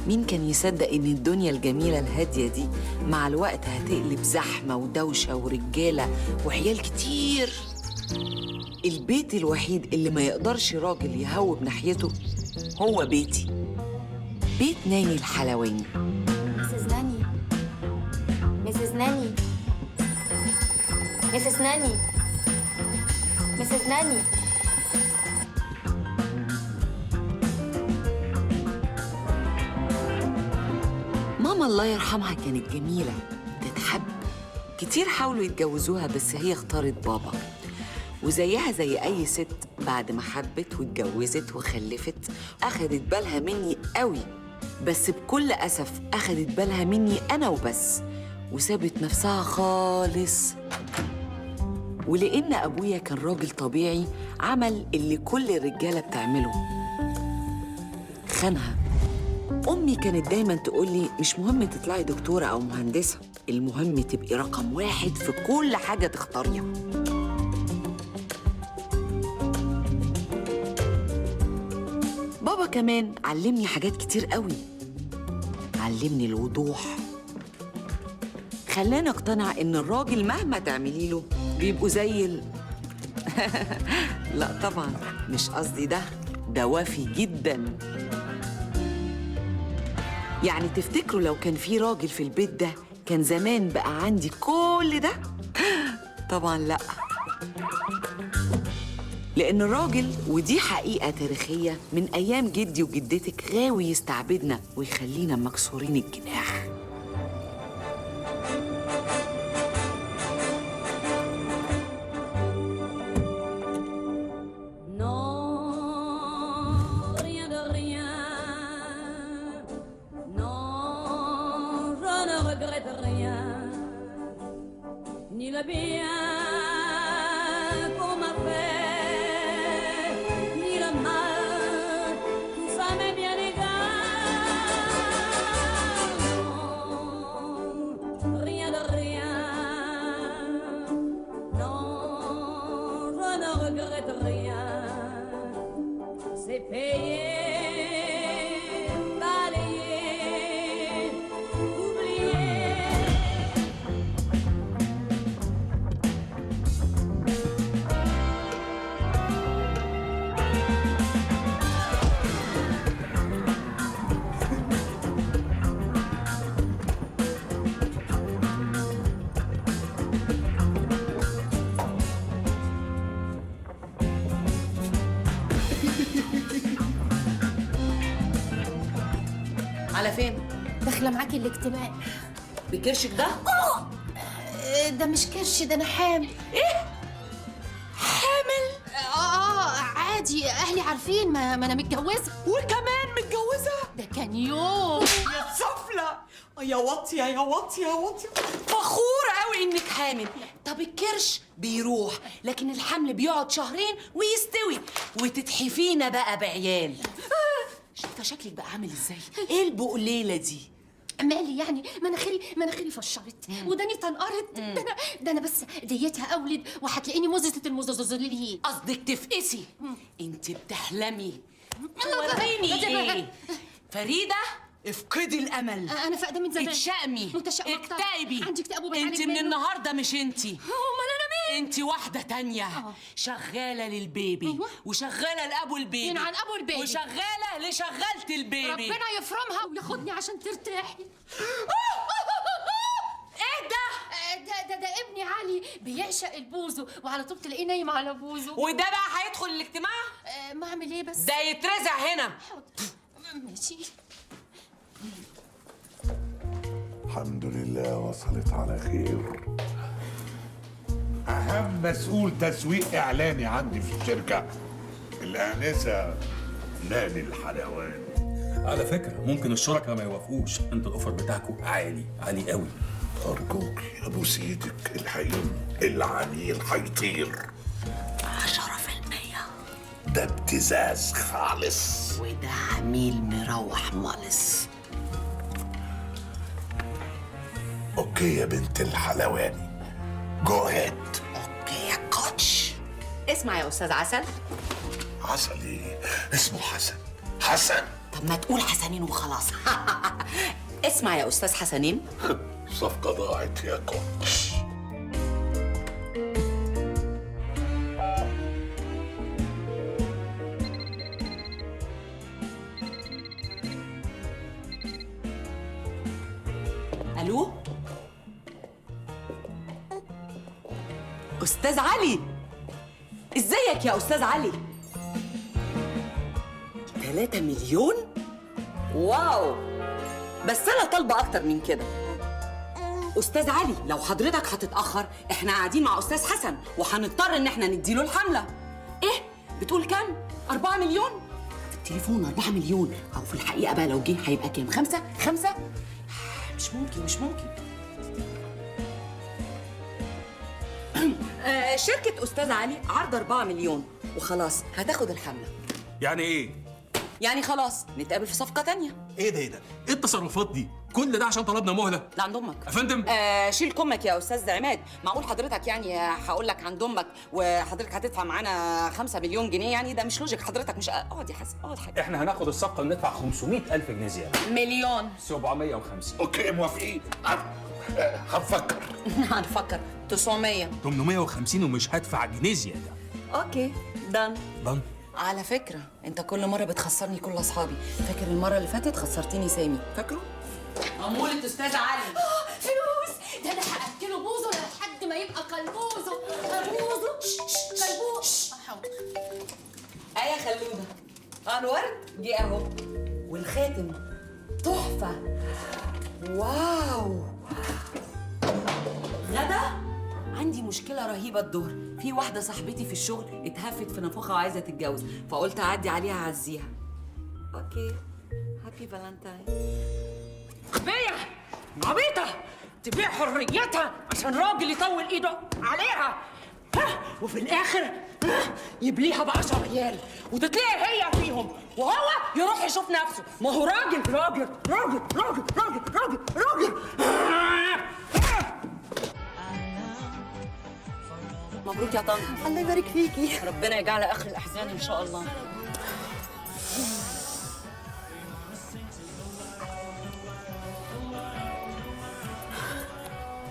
مين كان يصدق إن الدنيا الجميلة الهادية دي مع الوقت هتقلب زحمة ودوشة ورجالة وعيال كتير؟ البيت الوحيد اللي ما يقدرش راجل يهوب ناحيته هو بيتي، بيت ناني الحلواني. مسز ناني، مسز ناني، مسز ناني، مسز ناني. ماما الله يرحمها كانت جميلة تتحب، كتير حاولوا يتجوزوها بس هي اختارت بابا، وزيها زي أي ست بعد ما حبت واتجوزت وخلفت أخدت بالها مني قوي، بس بكل أسف أخدت بالها مني أنا وبس، وسابت نفسها خالص. ولأن أبويا كان راجل طبيعي عمل اللي كل الرجالة بتعمله، خانها. أمي كانت دايماً تقولي مش مهم تطلعي دكتورة أو مهندسة، المهم تبقي رقم واحد في كل حاجة تختاريها. بابا كمان علمني حاجات كتير قوي، علمني الوضوح، خلاني اقتنع إن الراجل مهما تعملي له بيبقوا زي لا طبعاً مش قصدي ده وافي جداً. يعني تفتكروا لو كان في راجل في البيت ده كان زمان بقى عندي كل ده؟ طبعاً لأ، لأن الراجل، ودي حقيقة تاريخية من أيام جدي وجدتك، غاوي يستعبدنا ويخلينا مكسورين الجناح. Ni le bien qu'on m'a fait, ni le mal, tout ça m'est bien égal. Non, rien de rien. Non, je ne regrette rien. C'est payé. على فين؟ داخله معاكي الاجتماع. بكرشك ده؟ ده مش كرش، ده انا حامل. ايه؟ حامل؟ عادي، اهلي عارفين، ما انا متجوزه. وكمان متجوزه؟ ده كان يوم. يا سفلة، يا واطيه يا واطيه يا واطيه، فخوره قوي انك حامل. طب الكرش بيروح لكن الحمل بيقعد شهرين ويستوي وتتحفينا بقى بعيال. شايفه شكلك بقى عامل ازاي؟ ايه البقليله دي؟ مالي يعني؟ مناخيري فشرت وداني تنقرت. ده انا بس ديتها اولد وهتلاقيني مززه المزززلين. قصدك تفقسي؟ انت بتحلمي. وريني فريده، افقدي الامل. انا فاقده من زمان. اتشقمي، اكتئبي. عندي اكتئاب انت من النهارده مش انت. امال انا مين؟ انت واحده تانية. شغاله للبيبي. أيوة. وشغاله لابو البيبي. من عن ابو البيبي. وشغاله لشغاله البيبي. ربنا يفرمها وياخدني عشان ترتاحي. ايه ده؟ ده ابني علي بيعشق البوزو، وعلى طول تلاقيه نايم على بوزو. وده بقى هيدخل الاجتماع؟ ما اعمل ايه بس؟ ده يترزع هنا. ماشي. الحمد لله وصلت على خير. أهم مسؤول تسويق إعلاني عندي في الشركة الآنسة ناني الحلواني. على فكرة ممكن الشركاء ما يوافقوش، انتوا الأوفر بتاعكم عالي عالي قوي. أرجوك يا أبوس إيدك، الحين العميل هيطير. 10%. ده ابتزاز خالص. وده عميل مروح مالص. أوكي يا بنت الحلواني، جو هيد. اوكي يا كوتش. اسمع يا استاذ عسل، عسل إيه؟ اسمه حسن. حسن. طب طب ما تقول حسنين وخلاص. اسمع يا استاذ حسنين، صفقة ضاعت يا كوتش. الو استاذ علي، ازيك يا استاذ علي؟ 3 مليون؟ واو، بس انا طالبه اكتر من كده. استاذ علي لو حضرتك هتتاخر احنا قاعدين مع استاذ حسن وهنضطر ان احنا نديله الحمله. ايه بتقول كام؟ 4 مليون؟ في التليفون 4 مليون، او في الحقيقه بقى لو جه هيبقى كام؟ 5؟ مش ممكن مش ممكن. شركة أستاذ علي عرض 4 مليون وخلاص هتاخد الحملة. يعني ايه؟ يعني خلاص نتقابل في صفقة تانية. ايه ده ايه ده؟ ايه التصرفات دي؟ كل ده عشان طلبنا مهلة؟ لا عند أمك يا فندم. شيل كمك يا أستاذ عماد. معقول حضرتك يعني هقول لك عند أمك وحضرتك هتدفع معانا 5 مليون جنيه؟ يعني ده مش لوجيك. حضرتك مش اقعد يا حسن اقعد حاجة. احنا هناخد الصفقه وندفع 500,000 جنيه زياده. مليون. 750. اوكي موافقين. هنفكر. هنفكر. 900. 850 ومش هدفع جنيه زيادة. أوكي دن. ضن. على فكرة أنت كل مرة بتخسرني كل أصحابي. فاكر المرة اللي فاتت خسرتني سامي، فاكره؟ عمولة أستاذ علي. فلوس، ده انا هاكله بوزه لحد ما يبقى كلبوزه. كلبوزه كلبوزه. حاضر. يا خلودة، الورد جه اهو والخاتم تحفة. واو. غدا عندي مشكلة رهيبة الظهر، في واحدة صاحبتي في الشغل اتهفت في نافوخة وعايزة تتجوز، فقلت أعدي عليها أعزيها. أوكي، هابي فالنتاين. غبية عبيطة تبيع حريتها عشان راجل يطول ايده عليها، ها، وفي الاخر يبليها ب10 ريال وتتلاقي هي فيهم وهو يروح يشوف نفسه. ما هو راجل راجل راجل راجل راجل راجل راجل. مبروك يا طنط. الله يبارك فيكي. ربنا يجعل آخر الأحزان إن شاء الله.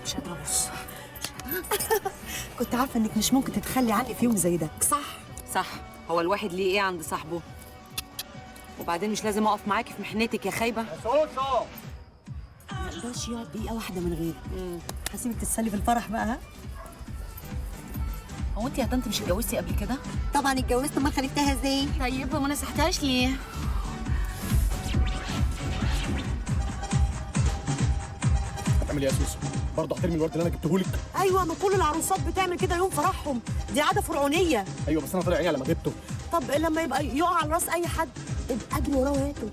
مش قادرة أبص. كنت عارفة إنك مش ممكن تتخلي عني في يوم زي ده. صح، هو الواحد ليه إيه عند صاحبه؟ وبعدين مش لازم أقف معاكي في محنتك يا خايبة؟ ما يقدرش يقعد دقيقة واحدة من غيري. هسيبك تتسلي في الفرح بقى، ها؟ هو أنت يا طنط مش اتجوزتي قبل كده؟ طبعا اتجوزت، امال خلفتها ازاي؟ طيب وما نصحتهاش ليه؟ هتعمل ايه يا سوسو؟ برضه هترمي الورد اللي انا جبتهولك؟ ايوه، ما كل العروسات بتعمل كده يوم فرحهم، دي عاده فرعونيه. ايوه بس انا طالع عيني لما جبته. طب لما يبقى يقع على راس اي حد ابقى اجري وراه وهاته.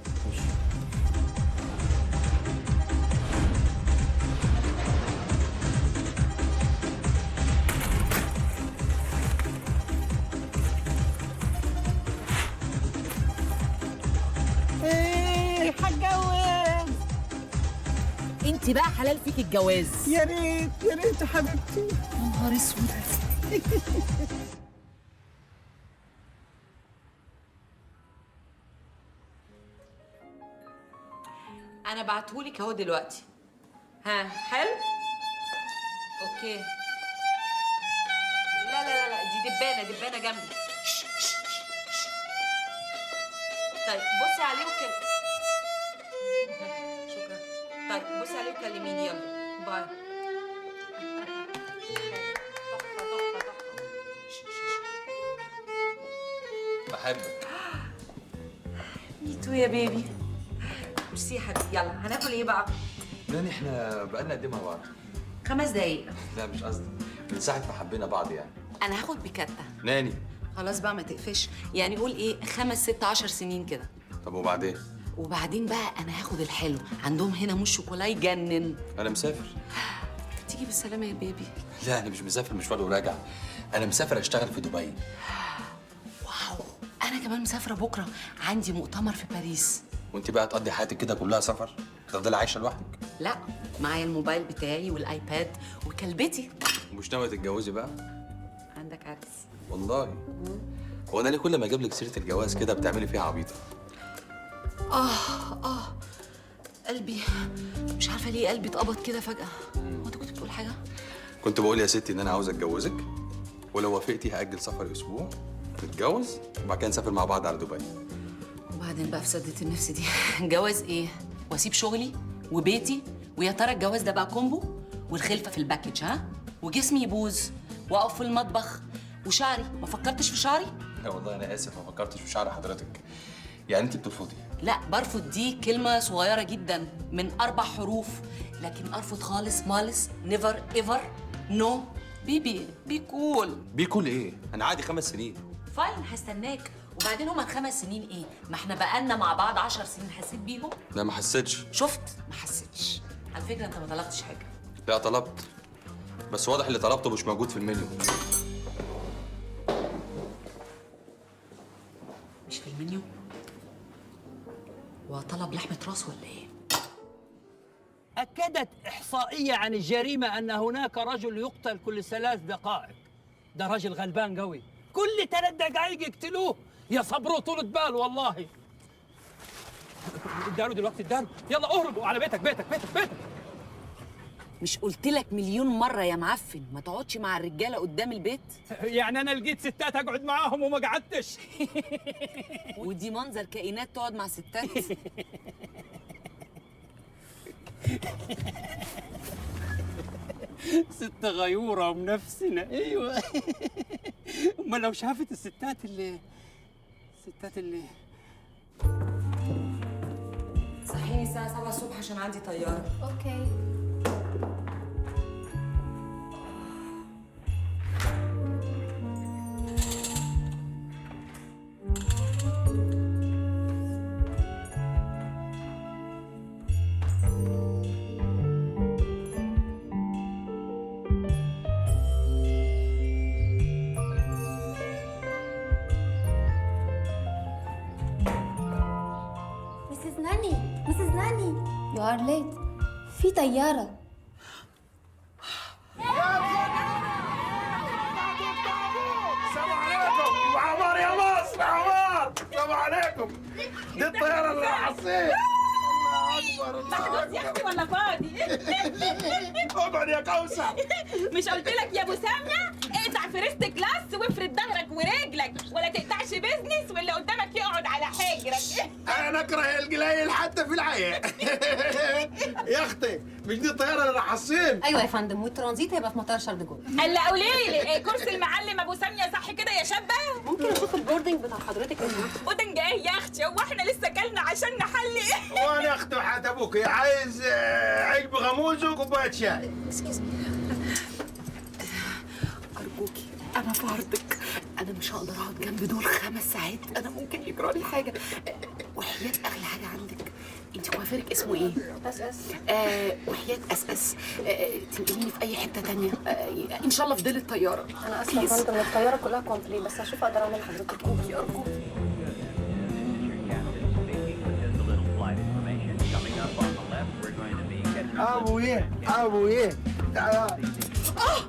ايه هتجوز؟ انت بقى حلال فيك الجواز. يا ريت يا ريت يا حبيبتي. يا نهار اسود. انا بعتهولك اهو دلوقتي. ها حلو؟ اوكي. لا لا لا لا، دي دبانه جنبي. طيب بصي عليه شكرا. طيب بصي عليه وكلميني، يلا باي. بحبك. ميتو يا بيبي. ميرسي يا حبيبي. يلا هناكل ايه بقى؟ ناني احنا بقالنا قد ايه مع بعض؟ 5 دقايق. لا مش قصدي، من ساعة ما حبينا بعض يعني. انا هاخد بكتة. ناني. خلاص بقى ما تقفش، يعني قول ايه 5 6 10 سنين كده. طب وبعدين؟ وبعدين بقى انا هاخد الحلو، عندهم هنا مش شوكولا يجنن. أنا مسافر. تيجي بالسلامة يا بيبي. لا أنا مش مسافر مشوار وراجع، أنا مسافر أشتغل في دبي. واو، انا كمان مسافرة بكرة، عندي مؤتمر في باريس. وأنت بقى تقضي حياتك كده كلها سفر؟ تفضلي عايشة لوحدك؟ لا، معايا الموبايل بتاعي والايباد وكلبتي. ومش ناوية تتجوزي بقى؟ عندك عرس. والله؟ هو أنا ليه كل ما أجيب لك سيرة الجواز كده بتعملي فيها عبيطة؟ قلبي مش عارفه ليه قلبي اتقبض كده فجاه. هو انت كنت بتقول حاجه؟ كنت بقول يا ستي ان انا عاوز اتجوزك، ولو وافقتي هاجل سفر اسبوع نتجوز وبعد كده نسافر مع بعض على دبي. وبعدين بقى في سدة النفس دي جواز ايه؟ واسيب شغلي وبيتي؟ ويا ترى الجواز ده بقى كومبو والخلفه في الباكج ها؟ وجسمي يبوظ واقف في المطبخ وشعري، ما فكرتش في شعري؟ لا والله انا اسف ما فكرتش في شعر حضرتك. يعني انت بترفضي؟ لا برفض دي كلمة صغيرة جدا من 4 حروف، لكن أرفض خالص مالس نيفر ايفر نو. بيبي بي كول. بيكول ايه؟ انا عادي 5 سنين. فاين هستناك. وبعدين هما ال5 سنين ايه؟ ما احنا بقالنا مع بعض 10 سنين، حسيت بيهم؟ لا ما حسيتش. شفت؟ ما حسيتش. على فكرة انت ما طلبتش حاجة. لا طلبت، بس واضح اللي طلبته مش موجود في المنيو. مش في المنيو؟ وطلب لحمة راس ولا ايه؟ أكدت إحصائية عن الجريمة أن هناك رجل يقتل كل 3 دقائق. ده راجل غلبان قوي، كل 3 دقائق يقتلوه. يا صبروا طولة بال والله. اداروا دلوقتي اداروا، يلا اهربوا على بيتك بيتك بيتك بيتك. مش قلت لك مليون مرة يا معفن ما تقعدش مع الرجالة قدام البيت؟ يعني أنا لقيت ستات أقعد معاهم وما قعدتش. ودي منظر كائنات تقعد مع ستات؟ ست غيورة ومنفسنة، أيوة. أما لو شافت الستات اللي صحيني الساعة 7 الصبح عشان عندي طيارة. اوكي. مسز ناني you are late. في طيارة. السلام عليكم عمار يا مصر. عمار السلام عليكم. دي الطيارة اللي حصيت. الله أكبر محجوز يا اختي ولا فاضي؟ اقعد يا كوثر. مش قلت لك يا ابو ساميه اقطع فيرست كلاس وافرد ظهرك ورجلك، ولا تقطعش بيزنس واللي قدامك يقعد على حجرك. انا اكره القليل حتى في العيا. يا اختي مش دي الطياره اللي حصين؟ ايوه يا فندم، والترانزيت هيبقى في مطار شارل دي جول. هلا قولي لي كرسي المعلم ابو ساميه صح كده يا شابه؟ ممكن اشوف البوردنج بتاع حضرتك هنا؟ ودنج ايه يا اختي؟ هو احنا لسه كلنا عشان نحلي؟ وانا اختي وحياة ابوك عايز علب غموز وكوبايه شاي. أرجوكي أنا في عرضك، أنا مش هقدر أقعد جنب دول 5 ساعات، أنا ممكن يجرى لي حاجة. وحياة أغلى حاجة عندك، أنت كوافيرك اسمه إيه؟ اس. وحياة اس تنقليني في أي حتة تانية، إن شاء الله في ضل الطيارة. انا اسفه يا فندم، الطياره كلها كومبلي، بس هشوف اقدر اعمل لحضرتك. أرجوكي أرجوكي. ابوي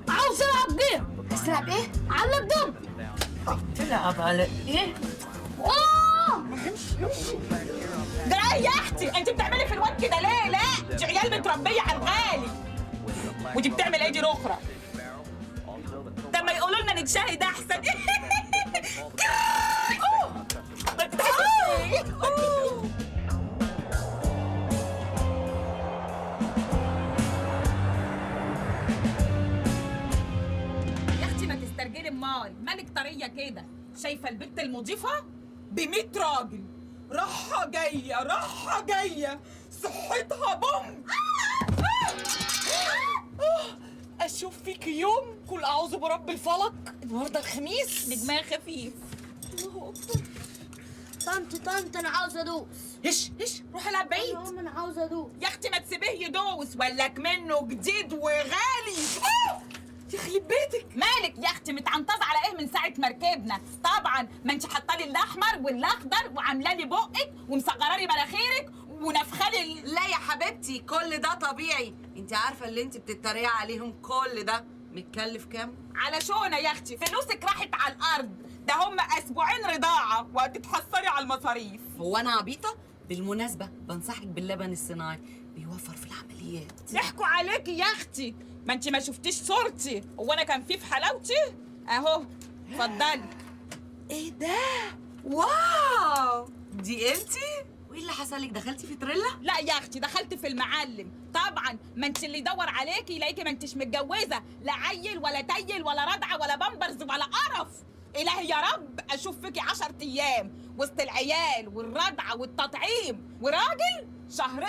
عاوز العب بيه. تلعب ايه؟ على الدم. تلعب على ايه؟ ده ايه يا اختي؟ انت بتعملي في الواد كده ليه؟ لا دي عيال متربيه على الغالي. ودي بتعمل ايه دي الاخرى؟ ده ما يقولوا لنا نتشاهد احسن. يا اختي ما تسترجلي امال، مالك طريه كده؟ شايفه البت المضيفه ب100 راجل راحه جايه راحه جايه، صحتها بوم. اشوف فيك يوم كل اعوذ برب الفلق. النهارده الخميس نجمها خفيف. الله اكبر. طنط انا عاوزة ادوس. هش روح العب بعيد. انا عاوزة ادوس. يا اختي ما تسيبيه يدوس، ولك منه جديد وغالي. يخرب بيتك. مالك يا اختي متعنطزه على ايه من ساعه ما ركبنا؟ طبعا ما انت حاطه لي الاحمر والاخضر وعامله لي بقك ومصغره لي مناخيرك ونفخلي. لا يا حبيبتي كل ده طبيعي، انت عارفة اللي انت بتتريقي عليهم كل ده متكلف كام؟ على شونا يا اختي، فلوسك راحت على الارض، ده هم اسبوعين رضاعه وهتتحسري على المصاريف. هو أنا عبيطة؟ بالمناسبة بنصحك باللبن الصناعي، بيوفر في العمليات. ضحكوا عليكي يا اختي، ما انت ما شفتيش صورتي، هو انا كان في حلاوتي؟ اهو اتفضلي. ايه ده؟ واو، دي انتي؟ وايه اللي حصل لك؟ دخلتي في تريلا؟ لا يا اختي دخلت في المعلم طبعا، ما انت اللي يدور عليكي يلاقيكي ما انتش متجوزه، لا عيل ولا تيل ولا رضعه ولا بامبرز ولا قرف. الهي يا رب اشوف فيكي 10 ايام وسط العيال والرضعه والتطعيم، وراجل 2 شهر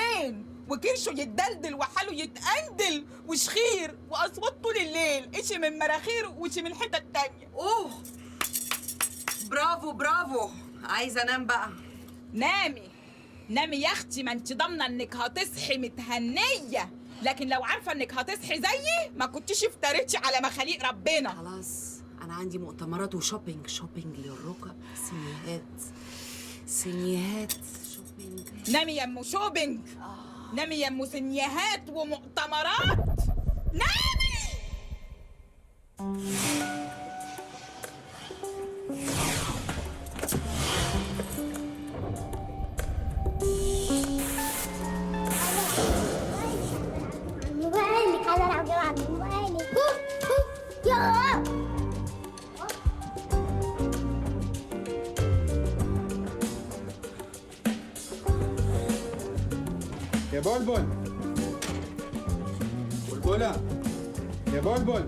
وكرشه يتدلدل وحاله يتقندل وشخير واصوات طول الليل، اشي من مراخير وشي من الحته التانيه. اوه برافو برافو، عايزه انام بقى. نامي نامي يا اختي، ما انت ضامنه انك هتصحي متهنيه، لكن لو عارفه انك هتصحي زيي ما كنتيش افتريتي على مخاليق ربنا. خلاص انا عندي مؤتمرات وشوبينج، شوبينج للركب، سنيهات شوبينج. نامي يا ام شوبينج، نامي يا ام سنيهات ومؤتمرات، نامي. موبايلك عايزة ألعب جامعة بموبايلي. يلا يا بلبل، بلبلة يا بلبل،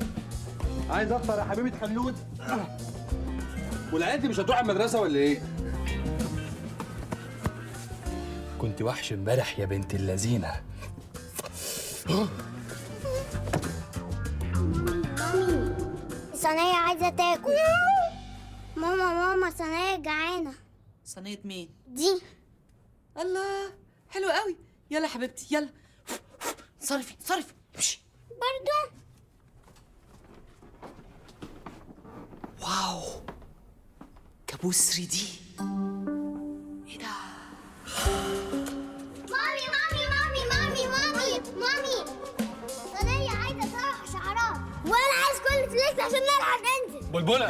عايز افطر يا حبيبة حنود. والعيال دي مش هتروح المدرسة ولا ايه؟ كنت وحش امبارح يا بنت اللذينه. صينية عايزة تاكل. ماما صينية جعانة. صينية مين؟ دي. الله حلو قوي، يلا حبيبتي يلا صرفي برضو. واو كابوس 3 دي. ايه ده؟ مامي صينية عايزة تروح شعرات، وانا عايز كل فليكس عشان نلعب ننزل. بلبله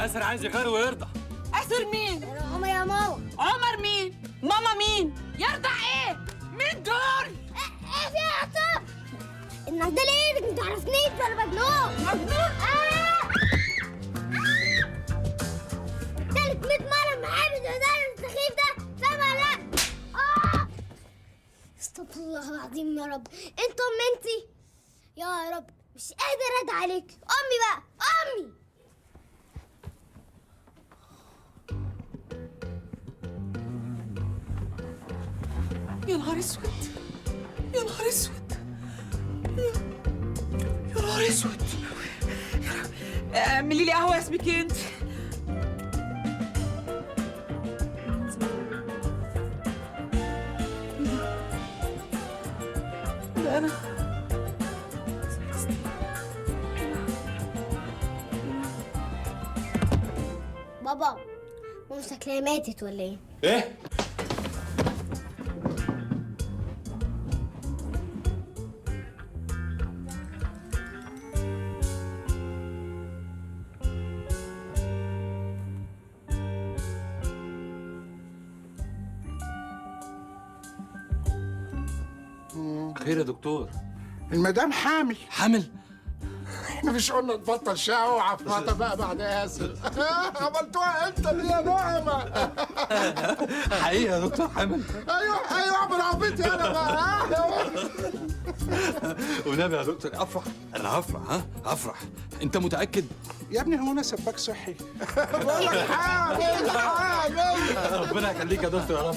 اسر عايز يغير ويرضى. اسر مين؟ عمر يا ماما. عمر مين؟ ماما مين؟ يرضع ايه؟ مين دول؟ ايه في عطاب؟ الناس ده ليه؟ انت عرفتنيش ولا مجنون؟ مجنون؟ تالت 100 مرة معايا الهزار السخيف ده، فاهم ولا لا؟ استغفر الله العظيم يا رب، انت انتي يا رب مش قادر ارد عليك. امي بقى، امي. يا نهار اسود، يا نهار اسود، يا نهار اسود. اعملي لي قهوه اسمك انت. ده انا بابا ماما شكلها ماتت ولا ايه؟ ايه؟ خير يا دكتور؟ المدام حامل. حامل؟ احنا مش قلنا نبطل شقة وعفرطة بقى بعد ياسر؟ عملتوها امتى دي يا نعمة؟ حقيقة يا دكتور حامل؟ ايوه اعمل عبيطي انا بقى. ونبي يا دكتور افرح، انا هفرح. هفرح. انت متأكد؟ يا ابني هو انا سباك صحي؟ بقول لك حامل. ربنا يخليك يا دكتور يا رب.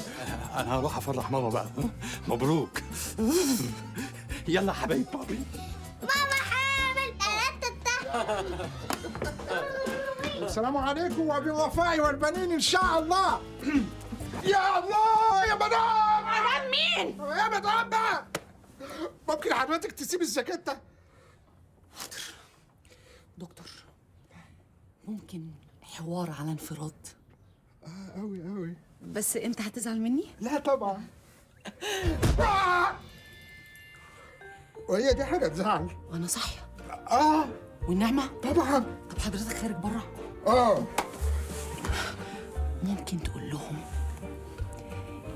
انا هروح افرح ماما بقى. مبروك. يلا يا حبايب بابي. ماما حامل. السلام عليكم وبالوفاء والبنين ان شاء الله. يا الله يا مدام. مدام مين؟ يا مدام بقى، ممكن حضرتك تسيب الجاكيتة؟ دكتور ممكن حوار على انفراد؟ قوي بس انت هتزعل مني؟ لا طبعا. وهي دي حاجة تزعل؟ وانا صاحية. اه والنعمة؟ طبعا. طب حضرتك خارج بره؟ اه ممكن تقول لهم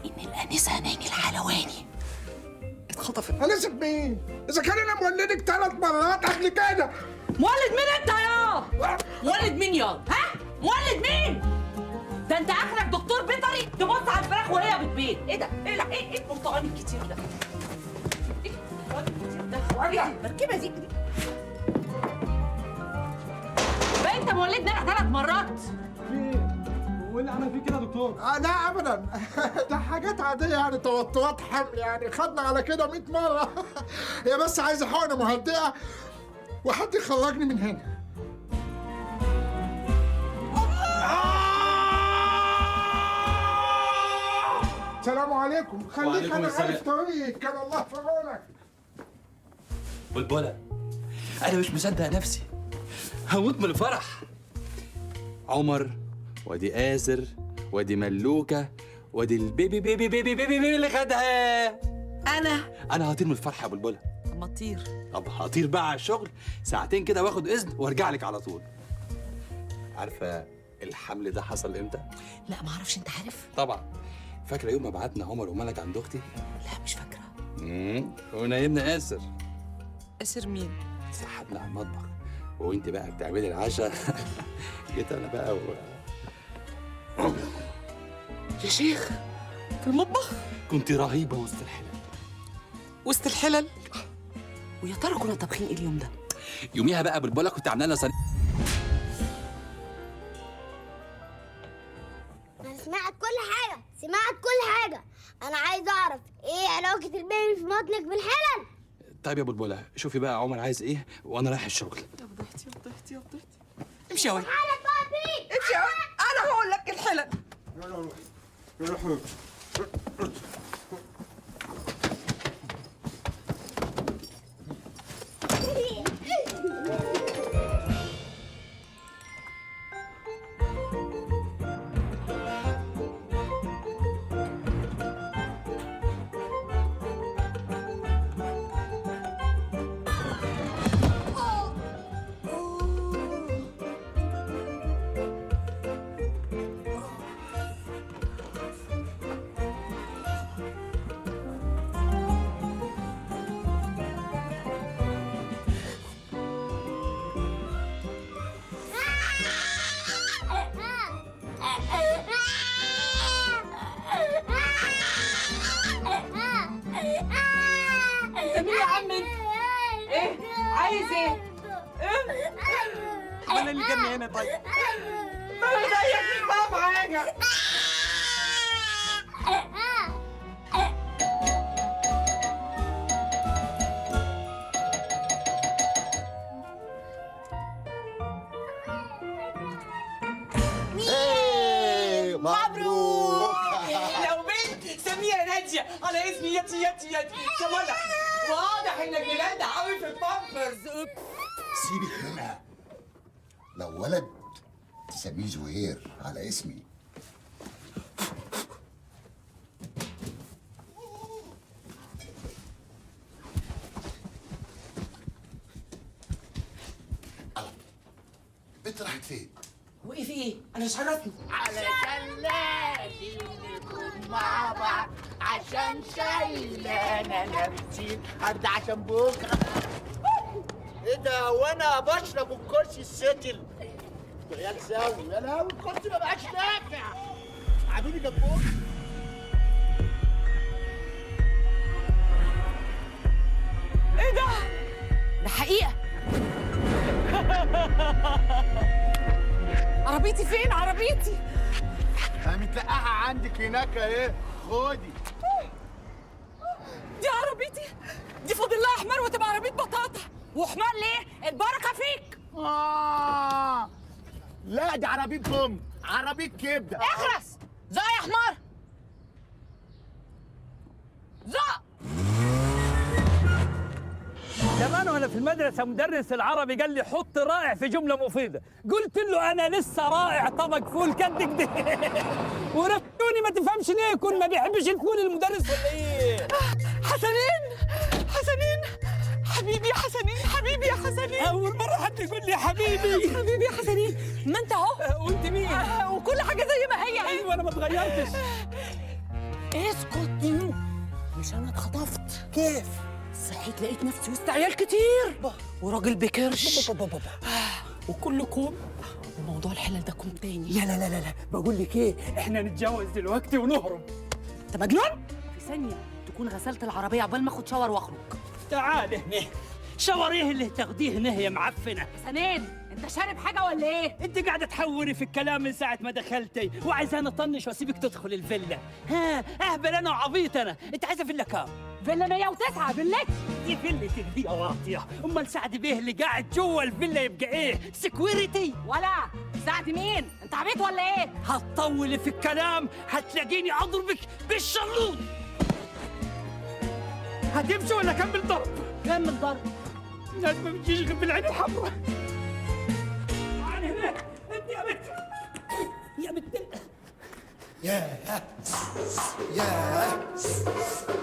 ان إن الأنسة ناجي الحلواني اتخطفت. أنسة مين؟ إذا كان أنا مولدك 3 مرات قبل كده. مولد مين انت يا؟ مولد مين يا؟ ها؟ مولد مين؟ ده انت اخرك دكتور بيطري تبص على الفراخ وهي بتبيض. ايه ده؟ ايه البرتقال الكتير ده؟ ايه البرتقال الكتير ده؟ وريها المركبه دي. بقى انت مولدني انا 3 مرات. هو اللي عمل فيه كده يا دكتور؟ لا ابدا. ده حاجات عاديه يعني، توترات حمل يعني، خدنا على كده 100 مره. هي بس عايزه حقنه مهدئه وحد يخرجني من هنا. السلام عليكم. خليك انا عارف طريقك. كان الله في عونك. بلبلة، أنا مش مصدق نفسي، هموت من الفرح. عمر وادي آسر وادي ملوكة وادي البيبي بيبي بيبي بيبي بيبي اللي خدها. أنا هطير من الفرح يا بلبلة. طب ما تطير. طب هطير بقى على الشغل ساعتين كده واخد إذن وارجع لك على طول. عارفة الحمل ده حصل إمتى؟ لا ما اعرفش، انت عارف؟ طبعا. فاكرة يوم ما بعتنا عمر وملك عند أختي؟ لا مش فاكرة. ونايمنا آسر. آسر مين؟ سحبنا على المطبخ وانت بقى بتعملي العشاء. جيت انا بقى يا شيخ في المطبخ؟ كنت رهيبة وسط الحلل. وسط الحلل؟ ويا ترى كنا طابخين ايه اليوم ده؟ يوميها بقى بلبلة كنت عامله لنا انا سمعت كل حاجه، سمعت كل حاجه. انا عايز اعرف ايه علاقه البيبي في بطنك بالحلل. طيب يا بلبلة شوفي بقى عمر عايز ايه وانا رايح الشغل. يا فضحتي يا فضحتي يا فضحتي. امشي يا ولد. حلل بابي امشي يا ولد، انا هقول لك الحلل. روح. مين يا عم انت؟ ايه؟ عايز ايه؟ انا اللي جنني هنا. طيب ما انا زيك مش فاهم حاجه. مبروك. لو بنت سميها ناديه على اسمي ياتي سمولة. واضح انك ملدع قوي في البامبرز. سيبك منها. لو ولد تسميه زهير على اسمي. البنت راحت فين؟ وايه في ايه؟ انا مش عرفني. علشان لازم نكون مع بعض، عشان شايلانا لابسين أرض عشان بكره. ايه ده وانا بشرب الكرسي الستل؟ يا تساوي يا لهوي الكرسي ما بقاش نافع. قعدوني جنبهم. ايه ده؟ ده حقيقة. عربيتي فين؟ عربيتي انا متلقاها عندك هناك اهي، خدي. دي عربيتي، دي فاضل لها حمار وتبقى عربية بطاطا. وحمار ليه؟ البركة فيك. لا دي عربية بوم، عربية كبدة. اخرس زق يا حمار، زق. زمان وانا في المدرسه مدرس العربي قال لي حط رائع في جمله مفيده، قلت له انا لسه رائع طبق فول قد كده. ورفضوني ما تفهمش ليه، يكون ما بيحبش الفول المدرس ولا ايه؟ حسنين حبيبي يا حسنين، حبيبي يا حسنين. اول مره حد يقول لي حبيبي. حبيبي يا حسنين، ما انت اهو. وانت مين؟ وكل حاجه زي ما هي. ايوه انا ما اتغيرتش. اسكت. مش انا اتخطفت؟ كيف؟ صحيت لقيت نفسي وسط عيال كتير وراجل بكرش وكلكم وموضوع الحلال ده كوم تاني. لا لا لا لا، بقول لك ايه، احنا نتجوز دلوقتي ونهرب. انت مجنون؟ في ثانيه تكون غسلت العربيه عقبال ما اخد شاور واخرج. تعال هنا. شاور ايه اللي تاخديه هنا يا معفنه؟ سنين انت شارب حاجه ولا ايه؟ انت قاعده تحوري في الكلام من ساعه ما دخلتي وعايزاني اطنش واسيبك تدخل الفيلا. ها اهبل انا وعبيط انا. انت عايزه فيلا كام؟ فيلا 109 فيلتي. دي فيلتك دي يا واطيه. امال سعد بيه اللي قاعد جوه الفيلا يبقى ايه؟ سكيورتي؟ ولا سعد مين؟ انت عبيط ولا ايه؟ هتطولي في الكلام هتلاقيني اضربك بالشلوط. هتمشي ولا كمل ضرب؟ كمل ضرب. الناس ما بتجيش غير بالعين الحمراء. تعالي هناك انت يا بنت. يا بنت. ياه ياه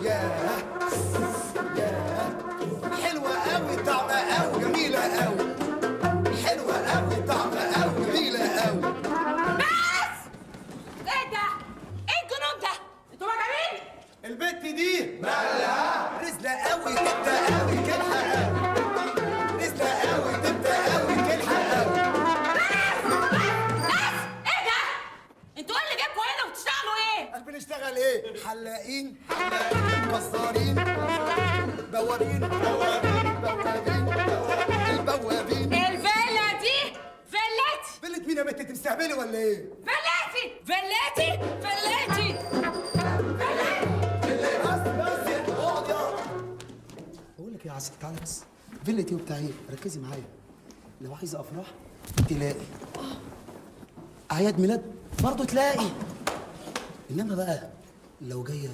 ياه ياه، حلوة قوي، طعمة قوي، جميلة قوي، حلوة قوي، طعمة قوي، جميلة قوي. بس! ايه ده؟ ايه الجنون ده؟ انتوا مجانين؟ البت دي مالها؟ رزلة قوي، تبدأ قوي، كلحة قوي، رزلة قوي، تبدأ قوي، كلحة قوي. ايه ده؟ انتوا ايه اللي جابكوا هنا وبتشتغلوا ايه؟ بنشتغل ايه؟ حلاقين، جزارين، بوابين، البوابين. الفيلا دي فيلتي. فيلة مين يا بنت؟ انت مستهبلي ولا ايه؟ فيلتي فيلتي فيلتي. بقول لك يا عسل تعالى بس. فيلتي وبتاع ايه؟ ركزي معايا. لو عايزه افراح تلاقي، اعياد ميلاد برضه تلاقي، انما بقى لو جايه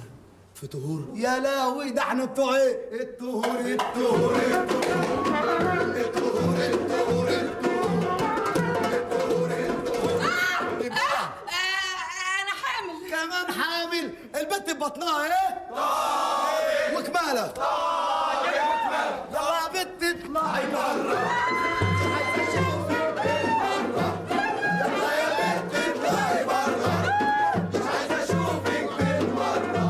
في طهور يا لهوي ده احنا بتوع ايه؟ الطهور الطهور الطهور الطهور الطهور انا حامل. كمان حامل؟ البت ببطنها ايه؟ طاير وكماله طاير وكماله. يلا يا بت اطلعي بره، مش عايزه اشوفك من بره. يلا يا بت اطلعي بره، مش عايزه اشوفك من بره.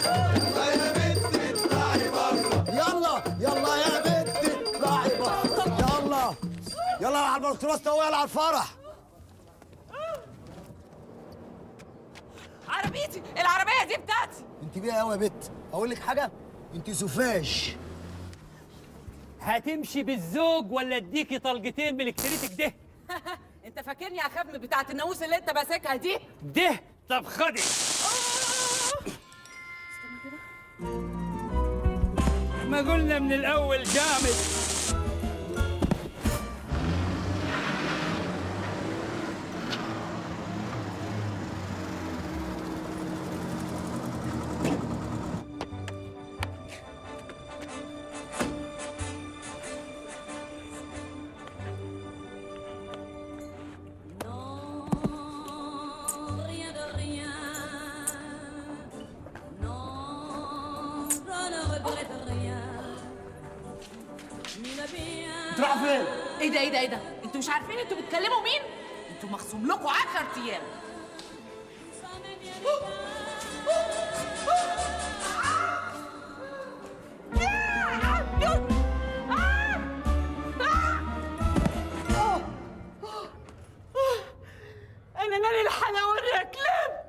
يلا يا بت اطلعي بره، يلا يلا يا بت اطلعي بره. يلا يلا على البرتراس ويلا على الفرح. عربيتي، العربية دي بتاعتي. انت بيها قوي يا بت. اقول لك حاجه، انت سوفاج. هتمشي بالزوج ولا اديكي طلقتين من الكتريتك ده؟ انت فاكرني اخاف من بتاعة الناموس اللي انت ماسكها دي؟ ده طب خدي. ما قلنا من الاول جامد. Rien de rien. Non, je ne regrette rien. تروحوا فين؟ ايه ده ايه ده ايه ده؟ انتوا مش عارفين انتوا بتكلموا مين؟ انتوا مخصوم لكم 10 ايام. انا ناني الحلاوه يا كلاب.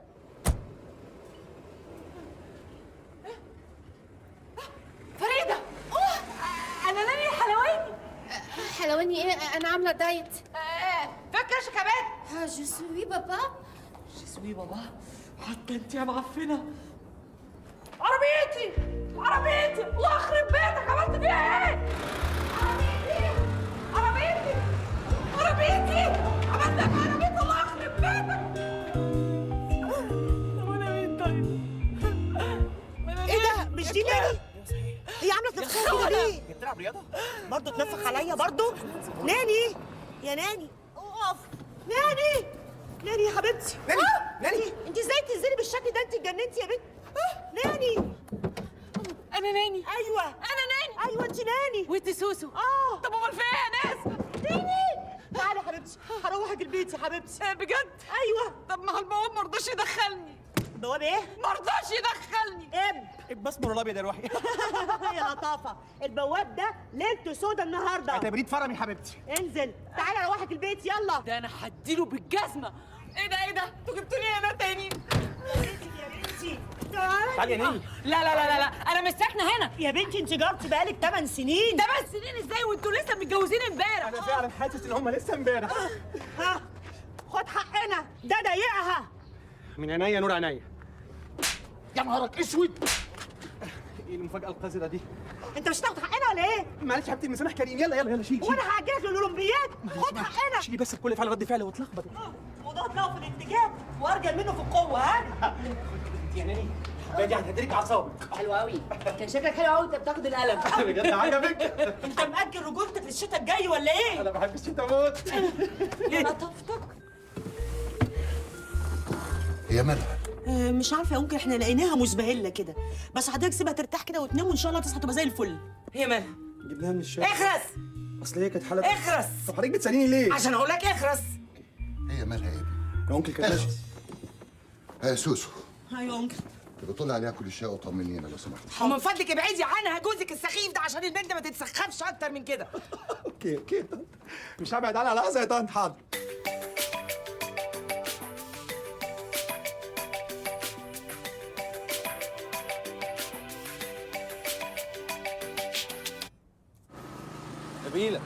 فريده انا ناني الحلواني. حلواني ايه؟ انا عامله دايت. فاكره شكابات؟ جو سوي بابا. جسوي بابا. حتى انت يا معفنه. عربيتي عربيتي، الله يخرب بيتك عملت فيها ايه؟ عربيتي عربيتي عملت فيها عربيتي، الله يخرب بيتك. طب انا مين طيب؟ ايه ده؟ مش دي ناني؟ هي عامله في نفسها كده ليه؟ بتلعب رياضه؟ برضه تنفخ عليا برضه؟ ناني يا ناني اقف. ناني ناني يا حبيبتي. ناني ناني انت ازاي تنزلي بالشكل ده؟ انت اتجننتي يا بنت. ناني انا ناني. ايوه انا ناني. ايوه انت ناني. وانت سوسو. طب امال في ايه يا ناس؟ ناني تعالي يا حبيبتي، هروحك البيت يا حبيبتي. بجد؟ ايوه. طب ما هو البواب ما رضاش يدخلني. البواب ايه؟ مرضاش يدخلني. اب اسمه الابيض يا روحي. يا لطافه، البواب ده ليلته سودا النهارده. اعتبريه فرمي يا حبيبتي. انزل تعالى روحك البيت يلا. ده انا هديله بالجزمه. ايه ده ايه ده؟ انتوا جبتوني هنا تاني. يا بنتي تعالي يا نيني. لا لا لا لا انا مش ساكنه هنا. يا بنتي انت جارتي بقالك 8 سنين. 8 سنين ازاي وانتوا لسه متجوزين امبارح؟ انا فعلا حاسس ان هم لسه امبارح. ها خد حقنا، ده ضايقها. من عينيا نور عينيا. يا نهارك اسود. ايه المفاجأة القذرة دي؟ انت مش هتاخد حقنا ولا ايه؟ معلش يا حبيبتي المسامح كريم. يلا يلا يلا شيل وانا هاجلك للاولمبياد. خد حقنا. شيلي بس بكل فعل رد فعل واتلخبط. وضغط له في الاتجاه وارجل منه في القوه. ها يا ناني دي هتهدلك اعصابك. حلو قوي. كان شكلك حلو قوي انت بتاخد القلم. بجد عجبك؟ انت مأجل رجولتك للشتاء الجاي ولا ايه؟ انا بحب الشتا موت. يا لطافتك. هي مالها؟ مش عارفه، ممكن احنا لقيناها مزبهله كده، بس حضرتك سيبها ترتاح كده وتنام وان شاء الله تصحى تبقى زي الفل. هي مالها؟ جبناها من الشارع. اخرس. اصل هي كانت حالة. اخرس. طب حضرتك بتساليني ليه؟ عشان اقول لك اخرس. هي مالها يا ابني؟ يا انكل كلاش. يا سوسو ايوه يا انكل. بطلع عليها كل شيء وطمنينا لو سمحت. ومن فضلك ابعدي عنها جوزك السخيف ده عشان البنت ما تتسخفش اكتر من كده. اوكي اوكي مش هبعد عنها لحظة يا طنط. حاضر. نبيلة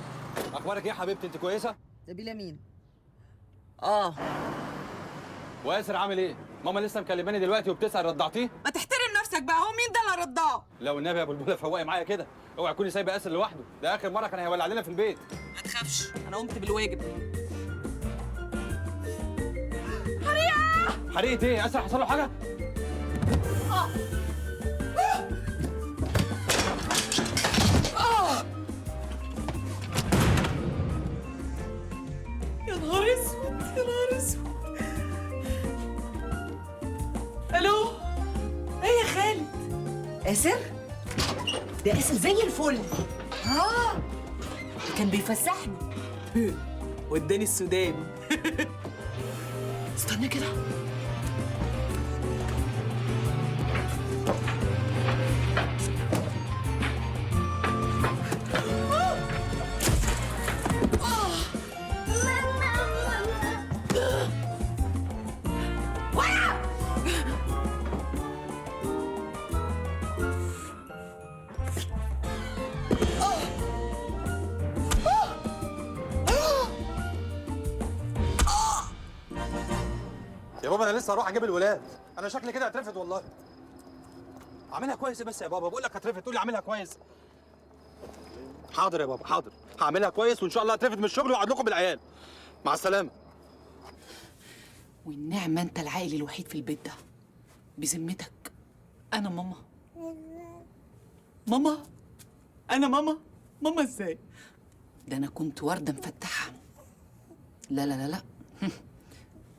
اخبارك ايه يا حبيبتي؟ انت كويسه؟ نبيلة مين؟ وياسر عامل ايه؟ ماما لسه مكلماني دلوقتي وبتسال رضعتيه؟ ما تحترم نفسك بقى، هو مين ده اللي رضاه؟ لو النبي يا بلبله فوقي معايا كده، اوعي تكوني سايبه ياسر لوحده، ده اخر مره كان هيولع علينا في البيت. ما تخافش انا قمت بالواجب. حريقه ايه؟ ياسر حصل له حاجه؟ يا نهار اسود يا نهار اسود. الو ايه يا خالد؟ اسر؟ ده اسر زي الفل. كان بيفسحني وداني السودان. استنى كده. يا بابا انا لسه هروح اجيب الولاد، انا شكلي كده هترفد والله. اعملها كويس بس يا بابا، بقول لك هترفد تقول لي اعملها كويس. حاضر يا بابا حاضر، هعملها كويس وان شاء الله هترفد من الشغل واقعد لكم بالعيال. مع السلامه. والنعمة انت العائل الوحيد في البيت ده. بذمتك انا ماما؟ ماما؟ انا ماما؟ ماما ازاي؟ ده انا كنت وردة مفتحة. لا لا لا لا.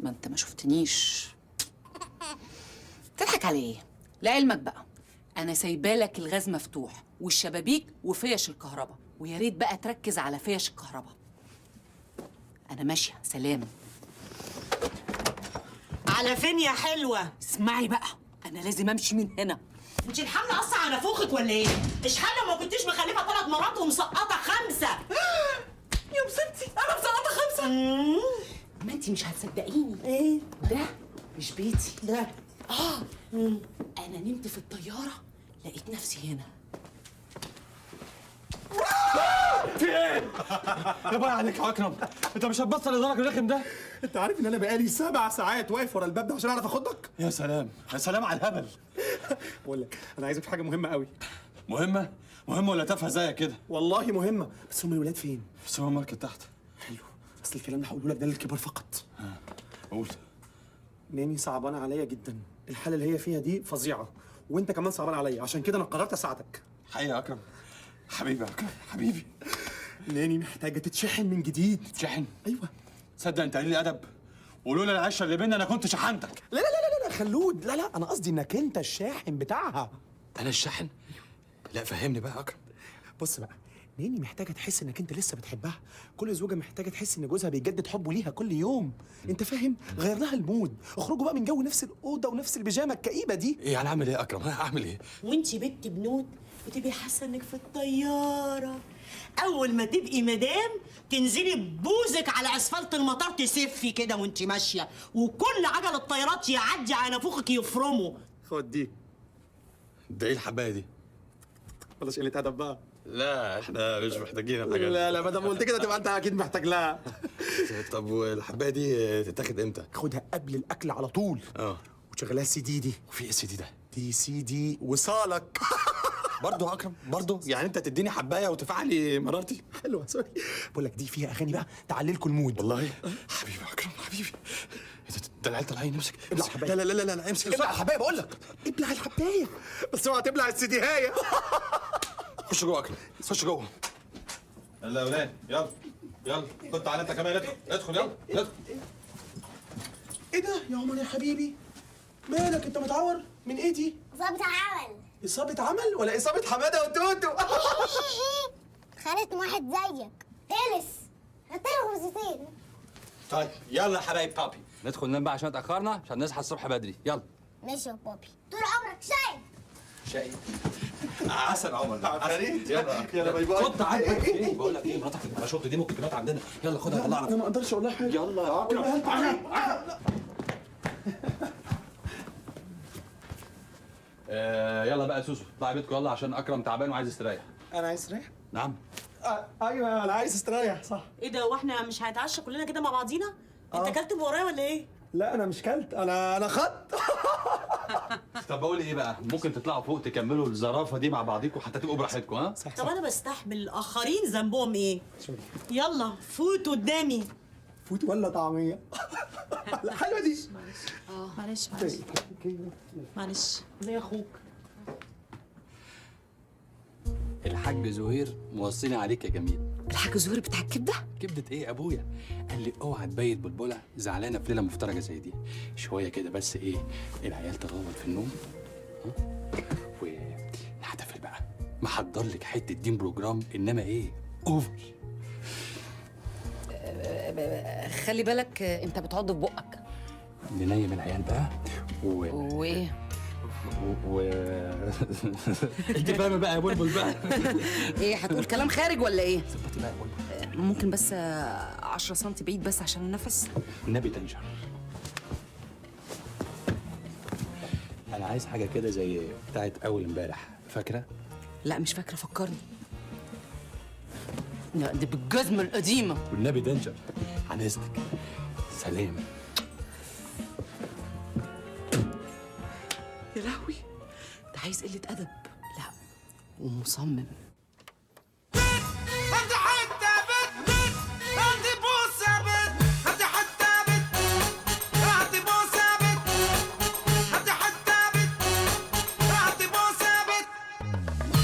ما انت ما شفتنيش. تضحك على ايه؟ لعلمك بقى انا سايبالك الغاز مفتوح والشبابيك وفيش الكهرباء، ويا ريت بقى تركز على فيش الكهرباء. انا ماشيه، سلام. على فين يا حلوه؟ اسمعي بقى، انا لازم امشي من هنا. انت الحمل قصة على فوقك ولا ايه؟ اشحال ما كنتيش مخلفه 3 مرات ومسقطه 5. يا مصيبتي انا مسقطه 5. ما انت مش هتصدقيني. ايه ده مش بيتي ده؟ انا نمت في الطياره لقيت نفسي هنا. في ايه؟ يا باي عليك يا اكرم، انت مش هتبطل الادراك الرخم ده؟ انت عارف ان انا بقالي 7 ساعات واقف ورا الباب ده عشان اعرف اخدك؟ يا سلام يا سلام على الهبل. بقول لك انا عايزك في حاجه مهمه قوي. مهمه؟ مهمه ولا تافهه زيك كده؟ والله مهمه، بس هم الولاد فين؟ في السوبر ماركت تحت. حلو، اصل الكلام اللي هقوله لك ده للكبار فقط. قول. ناني صعبانه عليا جدا، الحاله اللي هي فيها دي فظيعه، وانت كمان صعبان عليا، عشان كده انا قررت اساعدك. حقيقي يا اكرم، حبيبي يا اكرم حبيبي. ناني محتاجه تتشحن من جديد. تتشحن؟ ايوه. تصدق انت قليل الادب، ولولا العشره اللي بينا انا كنت شحنتك. لا لا لا لا خلود، لا انا قصدي انك انت الشاحن بتاعها. انا الشاحن؟ لا فهمني بقى يا اكرم. بص بقى، ناني محتاجه تحس انك انت لسه بتحبها. كل زوجه محتاجه تحس ان جوزها بيجدد حبه ليها كل يوم. انت فاهم؟ غير لها المود، اخرجوا بقى من جو نفس الاوضه ونفس البيجامه الكئيبه دي. ايه يعني اعمل ايه يا اكرم؟ اعمل ايه؟ وانتي بنت بنود بتبقي حاسه انك في الطياره. اول ما تبقي مدام تنزلي ببوزك على اسفلت المطار تسفي كده وانتي ماشيه، وكل عجل الطيارات يعدي على نافوخك يفرمه. خد دي. ده ايه الحبايه دي؟ بلاش قله ادب بقى. لا احنا مش محتاجين الحاجات دي. لا ما دام قلت كده تبقى انت اكيد محتاج لها. طب والحبايه دي تتاخد امتى؟ خدها قبل الاكل على طول. وتشغلها السي دي دي. وفي ايه السي دي ده؟ دي سي دي وصالك. برضه يا اكرم برضه؟ يعني انت تديني حبايه وتدفع لي مرارتي؟ حلوه سوري. بقول لك دي فيها اغاني بقى تعلي لكم المود. والله حبيبي يا اكرم حبيبي. ده العيال طالعين. امسك ابلع الحبايه. لا امسك ابلع الحبايه بقول لك. ابلع الحبايه بس اوعى تبلع السي دي هايه. خش جوه اكرم خش جوه. يلا يا ولاد يلا خد تعالى انت كمان ادخل يلا ادخل. ايه ده يا عمر يا حبيبي؟ مالك انت متعور؟ من ايه دي؟ إصابة عمل. إصابة عمل ولا إصابة حمادة وتوتو؟ خانت واحد زيك هلس هاتله غمزتين. طيب يلا يا حبايب بابي ندخل ننام بقى عشان اتاخرنا عشان نصحى الصبح بدري. يلا ماشي يا بابي طول عمرك شاي عسل عمر عفاريت. يلا باي باي. خد تعالى ايه بقول لك ايه مراتك الباراشوت دي ممكن تموت عندنا. يلا خدها طلعنا. انا ما اقدرش اقول لها حاجه. يلا يا اكرم. يلا بقى يا سوسو اطلعي بيتكم يلا عشان اكرم تعبان وعايز يستريح. انا عايز استريح؟ نعم. ايوه انا عايز استريح صح. ايه ده واحنا مش هنتعشى كلنا كده مع بعضينا؟ انت اكلت من ورايا ولا ايه؟ لا انا مش كلت انا خدت. طب بقول ايه بقى ممكن تطلعوا فوق تكملوا الزرافه دي مع بعضيكم حتى تبقوا براحتكم. ها طب انا بستحمل الاخرين ذنبهم ايه؟ يلا فوت قدامي. فوت ولا طعميه؟ حلوه دي. معلش ليه يا اخوك؟ الحاج زهير موصيني عليك يا جميل. الحاج زهير بتاع الكبده؟ كبده ايه ابويا؟ قال لي اوعى تبيت بلبله زعلانه في ليله مفترجه زي دي. شويه كده بس ايه العيال تغوط في النوم ونحتفل بقى. محضر لك حته دين بروجرام انما ايه اوفر. خلي بالك انت بتعض في بقك. ننيم العيال بقى وايه؟ انت فاهمه بقى يا بلبل بقى. ايه هتقول كلام خارج ولا ايه؟ ظبطي بقى يا بلبل. ممكن بس 10 سم بعيد بس عشان النفس. النبي تنجر. انا عايز حاجه كده زي بتاعت اول امبارح فاكره؟ لا مش فاكره فكرني. لا دي بالجزمه القديمه. والنبي دنجر عن اذنك. سلام. يا لهوي ده عايز قله ادب. لا ومصمم. انت حتى بت انت بوسه بت انت حتى بت انت بوسه بت انت حتى بت انت بوسه بت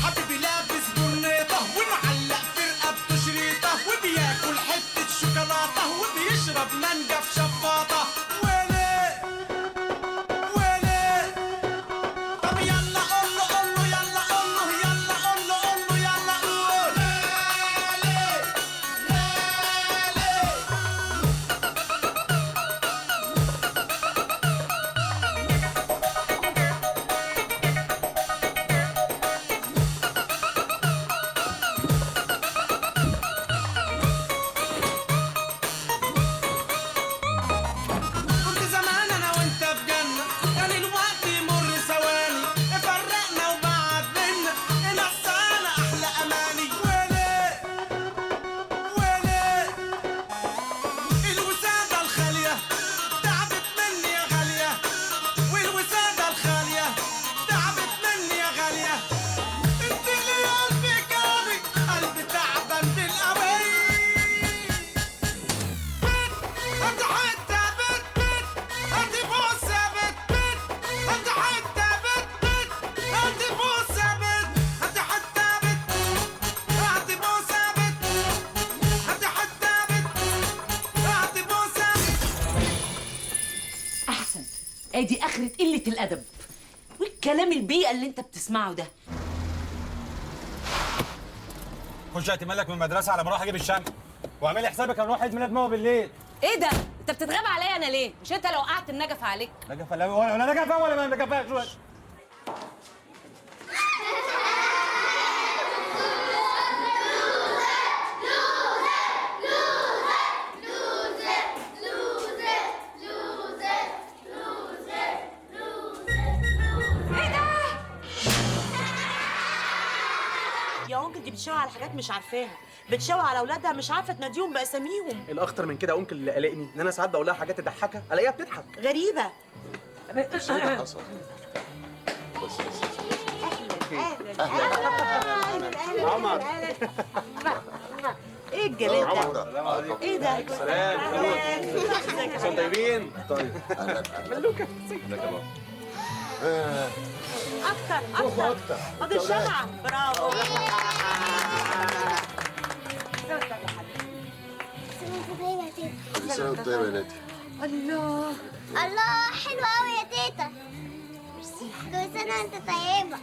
حبيبي لابس برنيطه ومعلق في رقبته شريطه وبياكل حته شوكولاته وبيشرب مانجا في شفاطه. ادي اخرة قلة الادب والكلام البيئة اللي انت بتسمعه ده. خش هات مالك من المدرسه على ما اروح اجيب الشمع، واعملي حسابك هنروح عيد ميلاد ماما بالليل. ايه ده؟ انت بتتغاب عليا انا ليه؟ مش انت لو وقعت النجفه عليك؟ نجفه لا ولا نجفه ولا ما نجفاش. يا انكل دي بتشاور على حاجات مش عارفاها، بتشاور على اولادها مش عارفه تناديهم باساميهم. الاخطر من كده يا انكل اللي قلقني ان انا ساعات بقول لها حاجات تضحكها الاقيها بتضحك. غريبه. بس ايه اللي حصل؟ عمر. ايه الجلال ده؟ ايه ده؟ سلام. انتوا طيبين؟ طيب. ملوكه. اكتر فاضل شمعة. برافو. كل سنه وانت طيبه يا نادي. الله الله حلوة قوي يا تيتا. ميرسي. كل سنة وانت طيبة.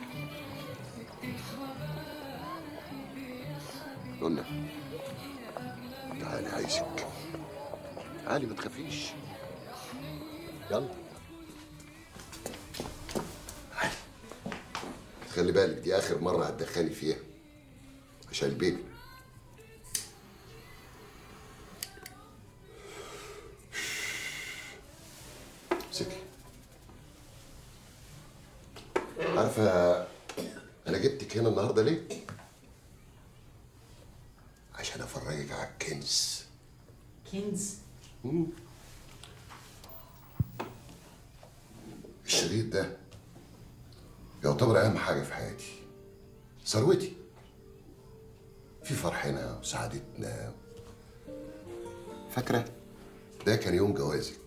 قلنا تعالي عايزك. تعالي ما تخافيش. يلا. خلي بالك دي آخر مرة هتدخلي فيها عشان البيبي. امسكي. عارفة أنا جبتك هنا النهاردة ليه؟ عشان أفرجك على الكنز. كنز؟ الشريط ده يعتبر أهم حاجة في حياتي، ثروتي. في فرحنا وسعادتنا. فاكرة؟ ده كان يوم جوازك.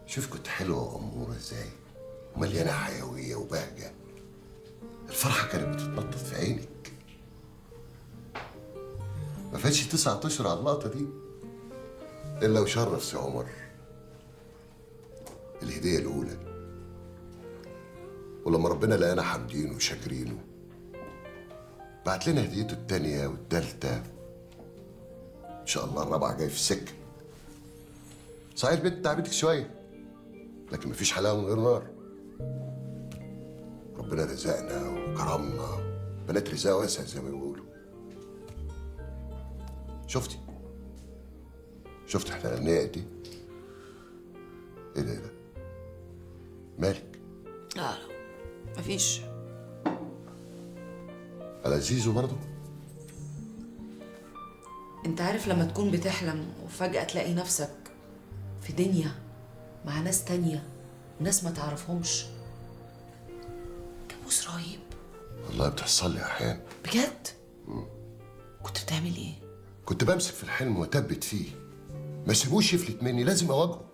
شوف كنت حلوة وأمورة ازاي، ومليانة حيوية وبهجة. الفرحة كانت بتتنطط في عينك. ما فاتش 9 أشهر على اللقطة دي إلا وشرف سي عمر. الهدية الأولى، ولما ربنا لقانا حامدينه وشاكرينه بعت لنا هديته التانية والتالتة. إن شاء الله الرابعة جاي في السكة. صحيح البنت تعبتك شوية، لكن مفيش حلاوة من غير نار. ربنا رزقنا وكرمنا، بنات رزاق واسع زي ما بيقولوا. شفتي احنا غنية قد ايه؟ ايه ده؟ مالك؟ لا مفيش. على زيزو برضه؟ انت عارف لما تكون بتحلم وفجأة تلاقي نفسك في دنيا مع ناس تانية، ناس ما تعرفهمش. كابوس رهيب. والله بتحصل لي احيانا. بجد؟ كنت بتعمل ايه؟ كنت بمسك في الحلم واتبت فيه، ما سيبوش يفلت مني، لازم اواجهه،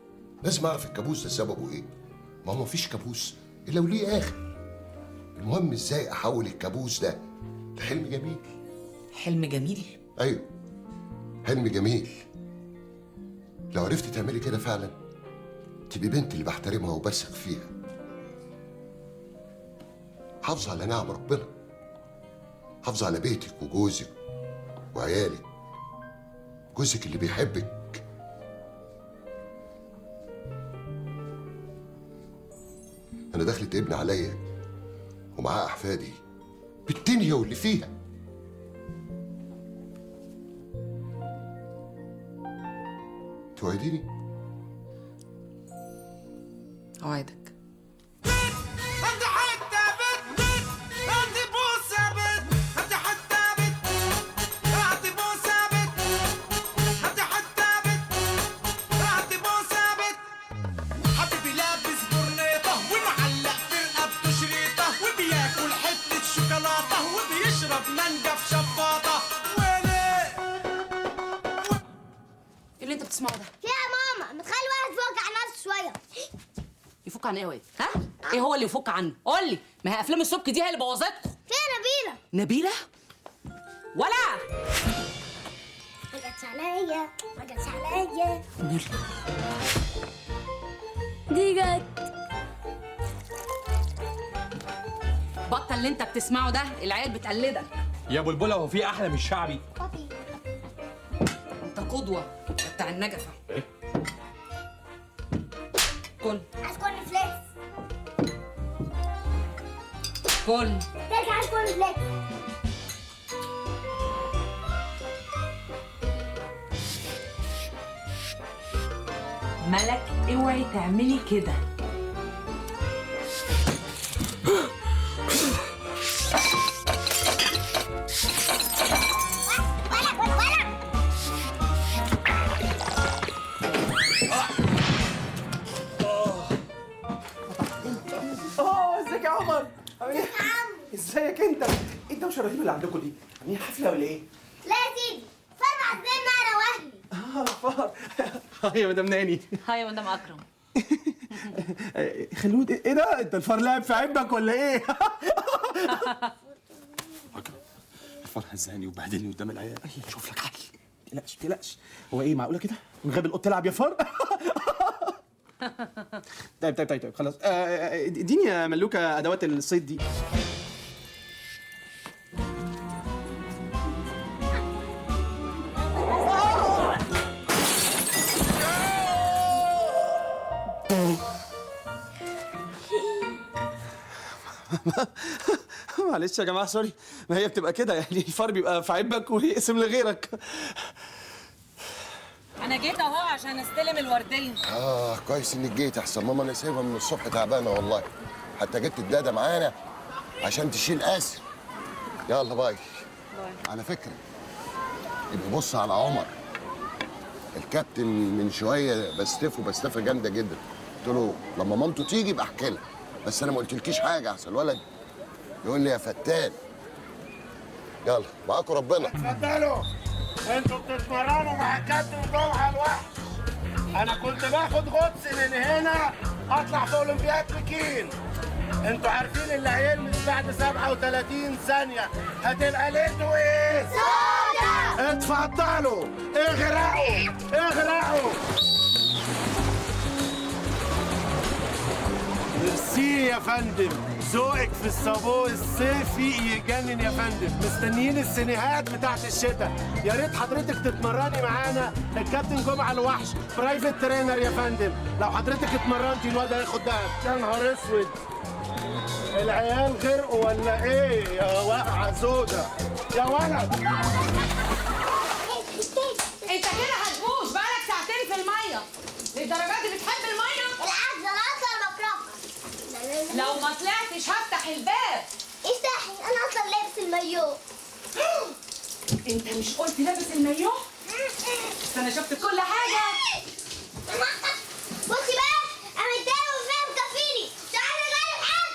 لازم اعرف الكابوس ده سببه ايه. ما هو مفيش كابوس الا وليه اخر. المهم ازاي احول الكابوس ده لحلم جميل. حلم جميل؟ ايوه، حلم جميل. لو عرفتي تعملي كده فعلا تبقي بنت اللي بحترمها وبثق فيها. حافظي على نعم ربنا، حافظي على بيتك وجوزك وعيالك، جوزك اللي بيحبك. انا دخلت ابن عليا ومعاه احفادي بالدنيا واللي فيها. توعديني؟ اوعدك. اللي انت بتسمعه ده؟ يا ماما ما تخلي واحد يفك عن نفسه شويه. يفك عن ايه يا واد؟ ها؟ ايه هو اللي يفك عنه؟ قول لي، ما هي افلام السبك دي هي اللي بوظتكم. فيها نبيله. نبيله؟ ولا ما جاتش عليا، ما جاتش عليا. دي جت. بطل اللي انت بتسمعه ده، العيال بتقلدك. يا بلبله هو في احلى من الشعبي؟ انت قدوه بتاع النجفه. ايه؟ كل عايز كورن فليكس. كل ترجع عايز كورن فليكس. ملك اوعي تعملي كده. ازيك يا عمر؟ عامل ايه؟ ازيك انت؟ انت مش الرهيب اللي عندكم دي؟ عاملين حفله ولا ايه؟ لا يا سيدي، فرع عزمنا انا واهلي. فار هاي يا مدام ناني. هاي يا مدام اكرم. خلود ايه ده؟ انت الفار لعب في عبك ولا ايه؟ الفار هزاني وبهدلني قدام العيال. شوف لك حل. تقلقش تقلقش. هو ايه معقوله كده؟ من غاب القط تلعب يا فار؟ طيب خلاص. اديني يا ملوكه ادوات الصيد دي. معلش يا جماعه سوري، ما هي بتبقى كده يعني، الفار بيبقى في عبك ويقسم لغيرك. انا جيت اهو عشان استلم الورديه. كويس انك جيت، احسن ماما انا سايبها من الصبح تعبانه والله، حتى جبت الداده معانا عشان تشيل اسر. يلا باي. على فكره يبقى بص على عمر الكابتن، من شويه بستفه جامده جدا، قلت له لما مامته تيجي يبقى احكي لها، بس انا ما قلتلكيش حاجه احسن الولد يقول لي يا فتان. يلا معاكم ربنا. اتفضلوا انتوا بتتمرنوا مع كابتن جوهر الوحش. انا كنت باخد غطس من هنا اطلع في اولمبياد بكين. انتوا عارفين اللي هيلمس بعد 37 ثانيه هتبقى ليلته ايه؟ سودا. اتفضلوا اغرقوا اغرقوا. ميرسي يا فندم، ذوقك في الصابون الصيفي يجنن يا فندم. مستنيين السينيهات بتاعت الشتاء، يا ريت حضرتك تتمرني معانا. الكابتن جمعه الوحش برايفت ترينر يا فندم، لو حضرتك اتمرنتي الواد هياخد دهب. يا نهار اسود، العيال غرقوا ولا ايه يا واقعه سودا يا ولد؟ انت كده هتبوظ، بقالك ساعتين في الميه. للدرجه دي بتحب الميه؟ بالعكس انا اصلا بكرهها. لو ما طلعتش هفتح الباب. افتحي، انا اصلا لابس المايو. انت مش قلت لابس المايو؟ بس انا شفت كل حاجه. بصي بقى، انا متضايقه وفيها مكفيني، مش عايزه اجرب حد.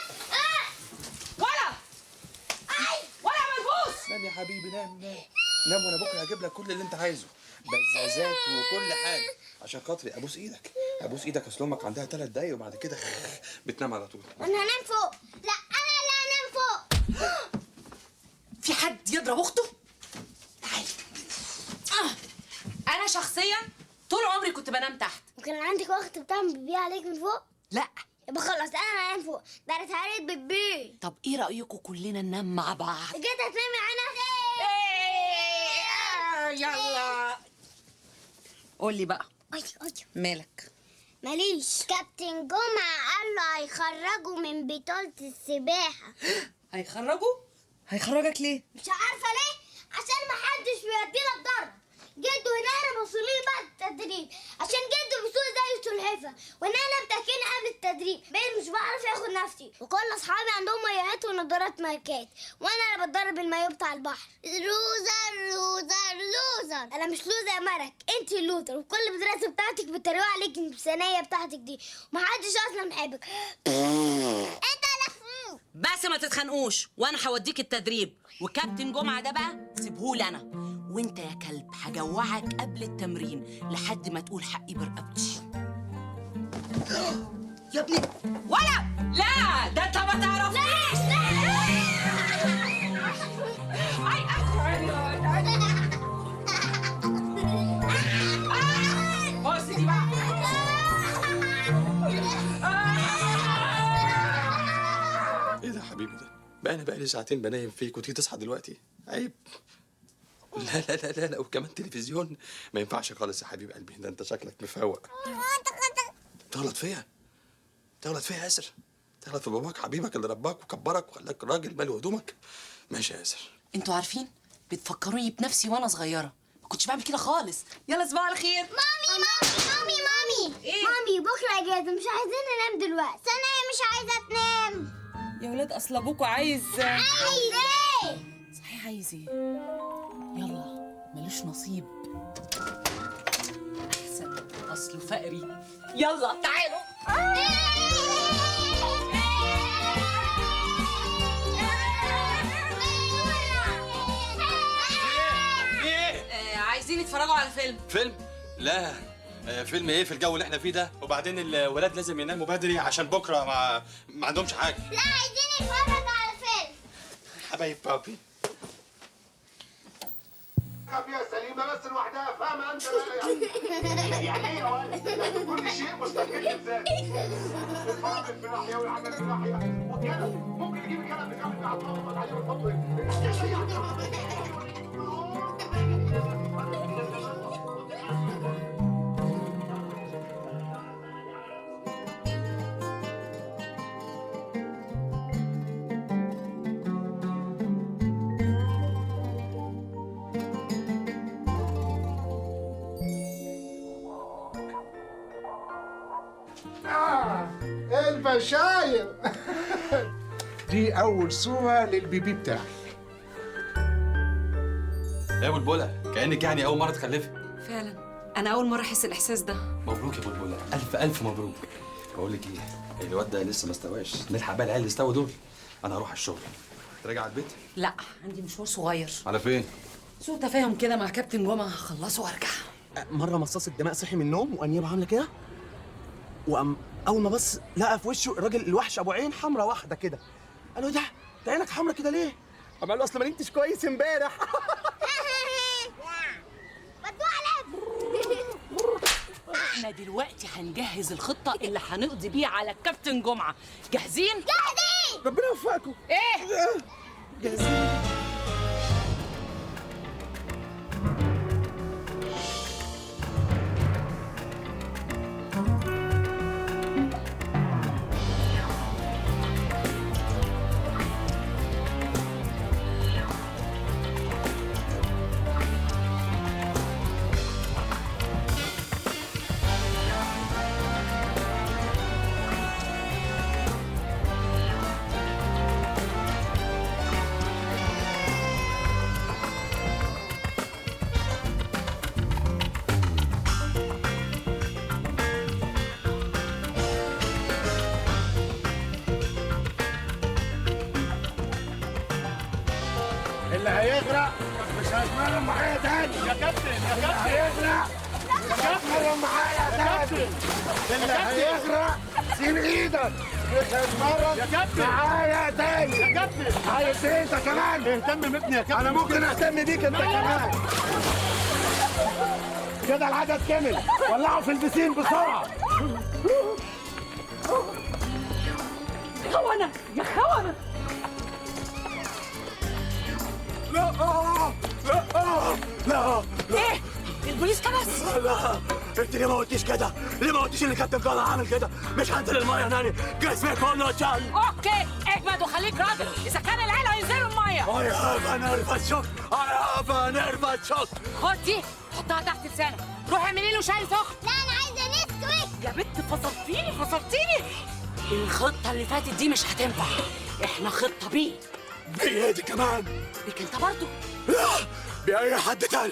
ولا ملبوس. نام يا حبيبي نام نام وانا بكره هجيب لك كل اللي انت عايزه، بزازات وكل حاجه عشان خاطري. ابوس ايدك اصل امك عندها 3 دقايق وبعد كده بتنام على طول. انا هنام فوق. لا انا اللي هنام فوق. في حد يضرب اخته؟ تعالي. انا شخصيا طول عمري كنت بنام تحت. وكان عندك وقت بتعمل بيبي عليك من فوق؟ لا. يبقى خلاص انا هنام فوق، ده انا اتهريت بيبي. طب ايه رايكم كلنا ننام مع بعض؟ جيت هتنامي معانا؟ يلا قولي بقى مالك؟ ماليش. كابتن جمعة قال له هيخرجوا من بطولة السباحة. هيخرجك ليه؟ مش عارفة ليه؟ عشان محدش بيدينا الضرب. جدو هنا مسؤولين بعد التدريب، عشان جدو بيسوق زي السلحفة، وانا متكين قبل التدريب، بقيت مش بعرف اخد نفسي، وكل اصحابي عندهم مايوهات ونضارات ماركات، وانا اللي بتدرب المايو بتاع البحر. لوزر. انا مش لوزر يا مرك، انت اللوزر، وكل المدرسة بتاعتك بيتريقوا عليك الثانية بتاعتك دي، ومحدش اصلا بيحبك. انت بس ما تتخانقوش، وانا هوديك التدريب، وكابتن جمعه ده بقى سيبهولي انا، وانت يا كلب هجوعك قبل التمرين لحد ما تقول حقي برقبتي. يا ابني ولا لا، ده انت ما تعرفنيش. بص دي بقى. ايه ده يا حبيبي ده؟ بقى انا بقالي ساعتين بنايم فيك وتيجي تصحى دلوقتي؟ عيب. لا لا لا لا لا، وكمان تلفزيون ما ينفعش خالص يا حبيب قلبي، ده انت شكلك مفوق. تغلط فيا يا ياسر، تغلط في باباك حبيبك اللي رباك وكبرك وخلاك راجل مالي هدومك. ماشي يا ياسر. انتوا عارفين بتفكروني بنفسي وانا صغيره، ما كنتش بعمل كده خالص. يلا صباح على خير. مامي إيه؟ مامي بكره اجازه، مش عايزين ننام دلوقتي. سناء مش عايزه تنام. يا ولاد اصل ابوكوا عايز ايه؟ صحيح عايز ايه؟ يلا ملوش نصيب. احسن اصله فقري. يلا تعالوا. عايزين يتفرجوا على فيلم. فيلم؟ لا فيلم ايه في الجو اللي احنا فيه ده؟ وبعدين الولاد لازم يناموا بدري عشان بكره ما عندهمش حاجه. لا عايزين نتفرج على فيلم. حبايب بابي. يا سليمه بس لوحدها، فاهمه انت يعني ايه يا ولد؟ كل شيء مستقل ازاي؟ الفاضل في ناحيه والعمل في ناحيه وكده ممكن نجيب الكلام نكمل على الطاوله عليه ونحطه البشاير. دي أول صورة للبيبي بتاعي. يا بلبلة كأنك يعني أول مرة تخلفي. فعلا انا اول مره احس الاحساس ده. مبروك يا بلبلة، ألف ألف مبروك. بقول لك إيه، الواد ده لسه ما استواش، نلحق بقى العيال اللي استووا دول. أنا هروح الشغل. راجع على البيت؟ لا عندي مشوار صغير. على فين؟ سوء تفاهم كده مع كابتن جمعه، هخلصه وارجع. مره مصاص الدماء صحي من النوم وانيابه عامله كده، وقام اول ما بص لقى في وشه الراجل الوحش ابو عين حمراء واحده كده. قال له ده عينك حمراء كده ليه؟ قام قال له اصل ما نمتش كويس امبارح. احنا دلوقتي هنجهز الخطه اللي هنقضي بيها على الكابتن جمعه. جاهزين؟ جاهزين. ربنا يوفقكم. ايه؟ جاهزين. اللي هيغرق مش هيتمرن معايا تاني يا كابتن. اللي هيغرق مش هيتمرن معايا تاني. اللي هيغرق سيب ايدك، مش هيتمرن معايا تاني يا كابتن. عايز ايه انت كمان؟ اهتم بابني يا كابتن. انا ممكن اهتم بيك انت كمان. كده العدد كمل، ولعوا في البسين بسرعه. خونة يا خونة. لا لا ايه؟ البوليس كبس؟ لا انت ليه ما قلتيش كده؟ ليه ما قلتيش ان كابتن جدع عامل كده؟ مش هنزل الميه ناني، جسمي كله اتشل. اوكي اجمد وخليك راجل، اذا كان العيال هينزلوا الميه. I have a nervous shock. I have a nervous shock. خد دي حطها تحت لسانك، روح اعملي له شاي سخن. لا انا عايزه نسكويك. يا بنت فصلتيني. الخطه اللي فاتت دي مش هتنفع، احنا خطه بي. بإيه دي كمان؟ بيك انت برضه. لا بأي حد تاني،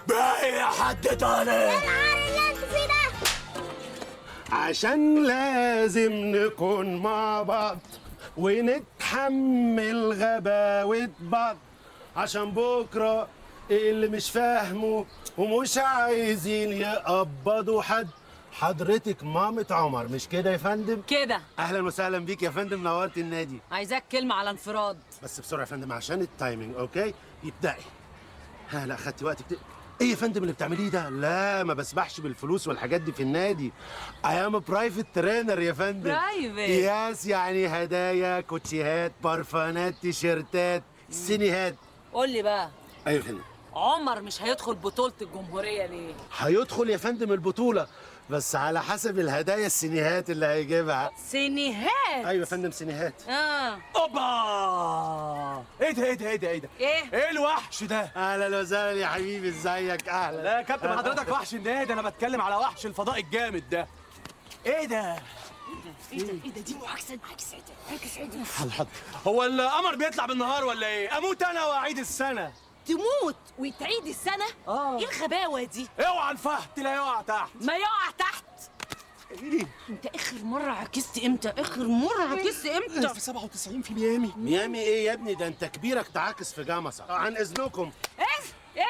بأي حد تاني. العار اللي انت فيه ده. عشان لازم نكون مع بعض ونتحمل غباوة بعض، عشان بكرة اللي مش فاهمه ومش عايزين يقبضوا حد. حضرتك مامة عمر مش كده يا فندم؟ كده. اهلا وسهلا بيك يا فندم، نورت النادي. عايزاك كلمه على انفراد. بس بسرعه يا فندم عشان التايمينج. اوكي ابدأي. ها لا خدتي وقتك ايه يا فندم اللي بتعمليه ده؟ لا ما بسبحش بالفلوس والحاجات دي في النادي. اي ام برايفت ترينر يا فندم. برايفت؟ ياس، يعني هدايا، كوتشيهات، بارفانات، تيشيرتات، سينيهات. قول لي بقى، ايوه يا فندم. عمر مش هيدخل بطولة الجمهورية ليه؟ هيدخل يا فندم البطولة، بس على حسب الهدايا السينيهات اللي هيجيبها. سينيهات؟ ايوه يا فندم سينيهات. اوبا! ايه ده ايه ده ايه ده ايه ده؟ ايه الوحش ده؟ اهلا وسهلا يا حبيبي، ازيك؟ اهلا. لا يا كابتن حضرتك وحش النادي، انا بتكلم على وحش الفضاء الجامد ده. ايه ده؟ ايه ده دي معاكسة عادي. حاضر. هو القمر بيطلع بالنهار ولا ايه؟ اموت انا واعيد السنه. تموت وتعيد السنة؟ ايه الغباوة دي؟ اوعى الفهد لا يقع تحت. ما يقع تحت. ايه؟ انت اخر مرة عكست امتى؟ في 97 في ميامي. ميامي ايه يا ابني؟ ده انت كبيرك تعاكس في جمصة. عن اذنكم. ايه؟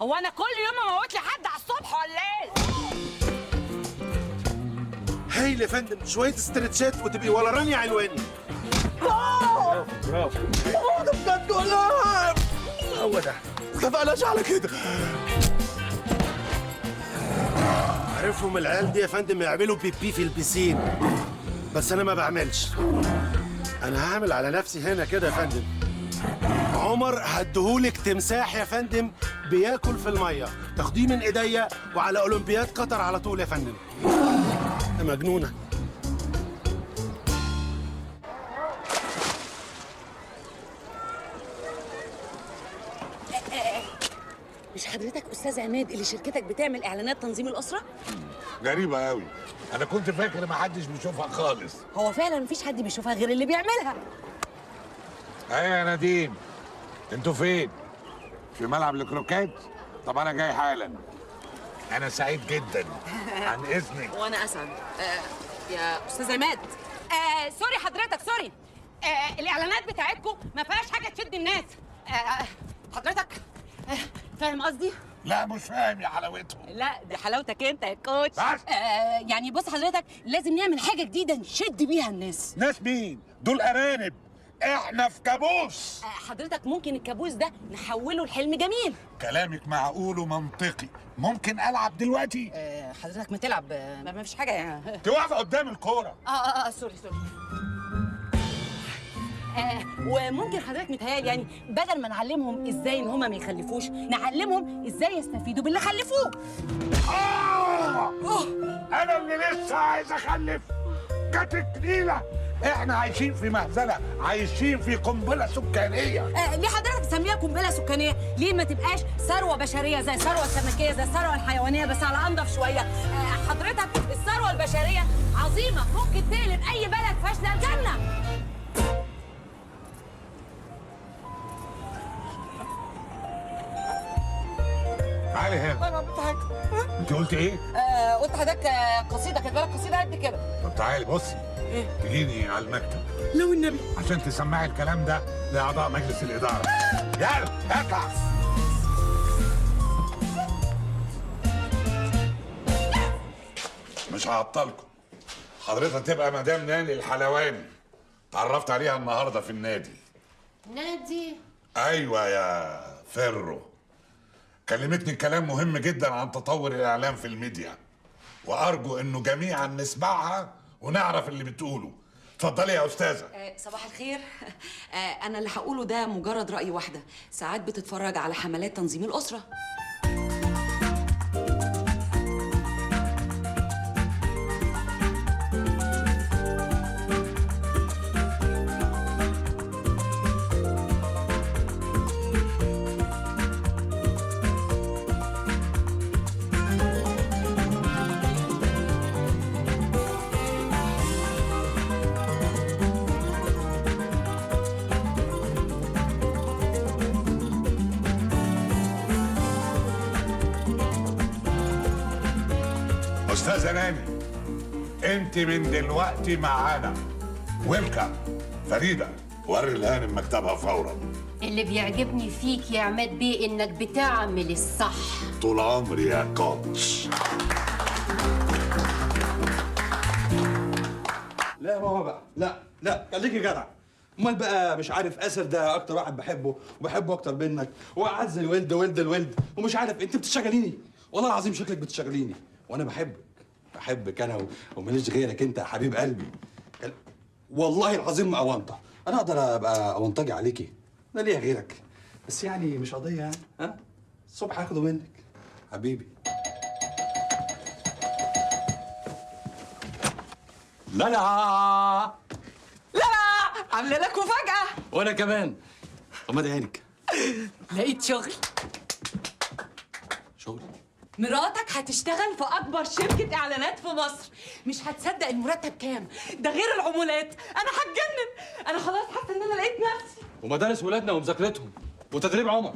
هو انا كل يوم اموت لي حد على الصبح ولا ايه؟ هايل يا فندم، شوية استرتشات وتبقي ولا رانيا علواني. برافو. ده بجد ولا؟ هو ده. اتفقناش على كده. عارفهم العيال دي يا فندم يعملوا بيبي في البسين، بس انا ما بعملش. انا هعمل على نفسي هنا كده يا فندم. عمر هديهولك تمساح يا فندم بياكل في الميه، تاخديه من ايديا وعلى اولمبياد قطر على طول يا فندم. يا مجنونه. مش حضرتك استاذ عماد اللي شركتك بتعمل اعلانات تنظيم الاسره؟ غريبة قوي، أنا كنت فاكر ما حدش بيشوفها خالص. هو فعلا مفيش حد بيشوفها غير اللي بيعملها. أيوة يا نديم، أنتوا فين؟ في ملعب الكروكات؟ طب أنا جاي حالا. أنا سعيد جدا. عن إذنك. وانا اسعد. يا استاذ عماد، سوري حضرتك، سوري. الاعلانات بتاعتكم ما فيهاش حاجه تشد الناس. حضرتك فاهم قصدي؟ لا مش فاهم يا حلاوتهم. لا دي حلاوتك انت يا كوتش. يعني بص حضرتك، لازم نعمل حاجه جديده نشد بيها الناس. ناس مين؟ دول أرانب. إحنا في كابوس. حضرتك ممكن الكابوس ده نحوله لحلم جميل. كلامك معقول ومنطقي. ممكن ألعب دلوقتي؟ حضرتك ما تلعب، ما فيش حاجه يعني. توقف قدام الكورة. سوري. وممكن حضرتك متهيألي يعني بدل ما نعلمهم ازاي ان هما ما يخلفوش، نعلمهم ازاي يستفيدوا باللي خلفوه. أنا اللي لسه عايز أخلف. جاتك نيلة. إحنا عايشين في مهزلة، عايشين في قنبلة سكانية. ليه حضرتك تسميها قنبلة سكانية؟ ليه ما تبقاش ثروة بشرية زي الثروة السمكية زي الثروة الحيوانية بس على أنضف شوية؟ حضرتك الثروة البشرية عظيمة، ممكن تقلب أي بلد فاشلة الجنة. تعالي هنا. انت قلت ايه؟ قلت لحضرتك قصيدة، كاتبه لك قصيدة قد كده. طب تعالي بصي. ايه؟ تجيني على المكتب. لو النبي. عشان تسمعي الكلام ده لأعضاء مجلس الإدارة. يلا اطلع. مش هعطلكم. حضرتك تبقى مدام ناني الحلواني. اتعرفت عليها النهارده في النادي. نادي؟ ايوه يا فرو. كلمتني كلام مهم جدا عن تطور الاعلام في الميديا، وارجو انه جميعا نسمعها ونعرف اللي بتقوله. اتفضلي يا استاذه. صباح الخير. انا اللي هقوله ده مجرد راي واحده، ساعات بتتفرج على حملات تنظيم الاسره. استاذه ناني، انت من دلوقتي معانا. ويلكم. فريده، وري الهانم مكتبها فورا. اللي بيعجبني فيك يا عماد بيه انك بتعمل الصح. طول عمري يا كوتش. لا يا ماما بقى، لا خليكي جدع. امال بقى مش عارف اسر ده اكتر واحد بحبه وبحبه اكتر منك، واعز الولد ولد الولد، ومش عارف انت بتشغليني، والله العظيم شكلك بتشغليني، وانا بحبك انا وماليش غيرك انت يا حبيب قلبي. والله العظيم ما اونطه، انا اقدر ابقى اونطجي عليكي، انا ليا غيرك، بس يعني مش قضيه يعني، ها؟ الصبح هاخده منك حبيبي. لا لا لا عامله لك مفاجأة. وانا كمان. غمضي عينك. لقيت شغل. شغل؟ مراتك هتشتغل في اكبر شركة اعلانات في مصر. مش هتصدق المرتب كام، ده غير العمولات. انا هتجنن، انا خلاص حاسه ان انا لقيت نفسي. ومدارس ولادنا ومذاكرتهم وتدريب عمر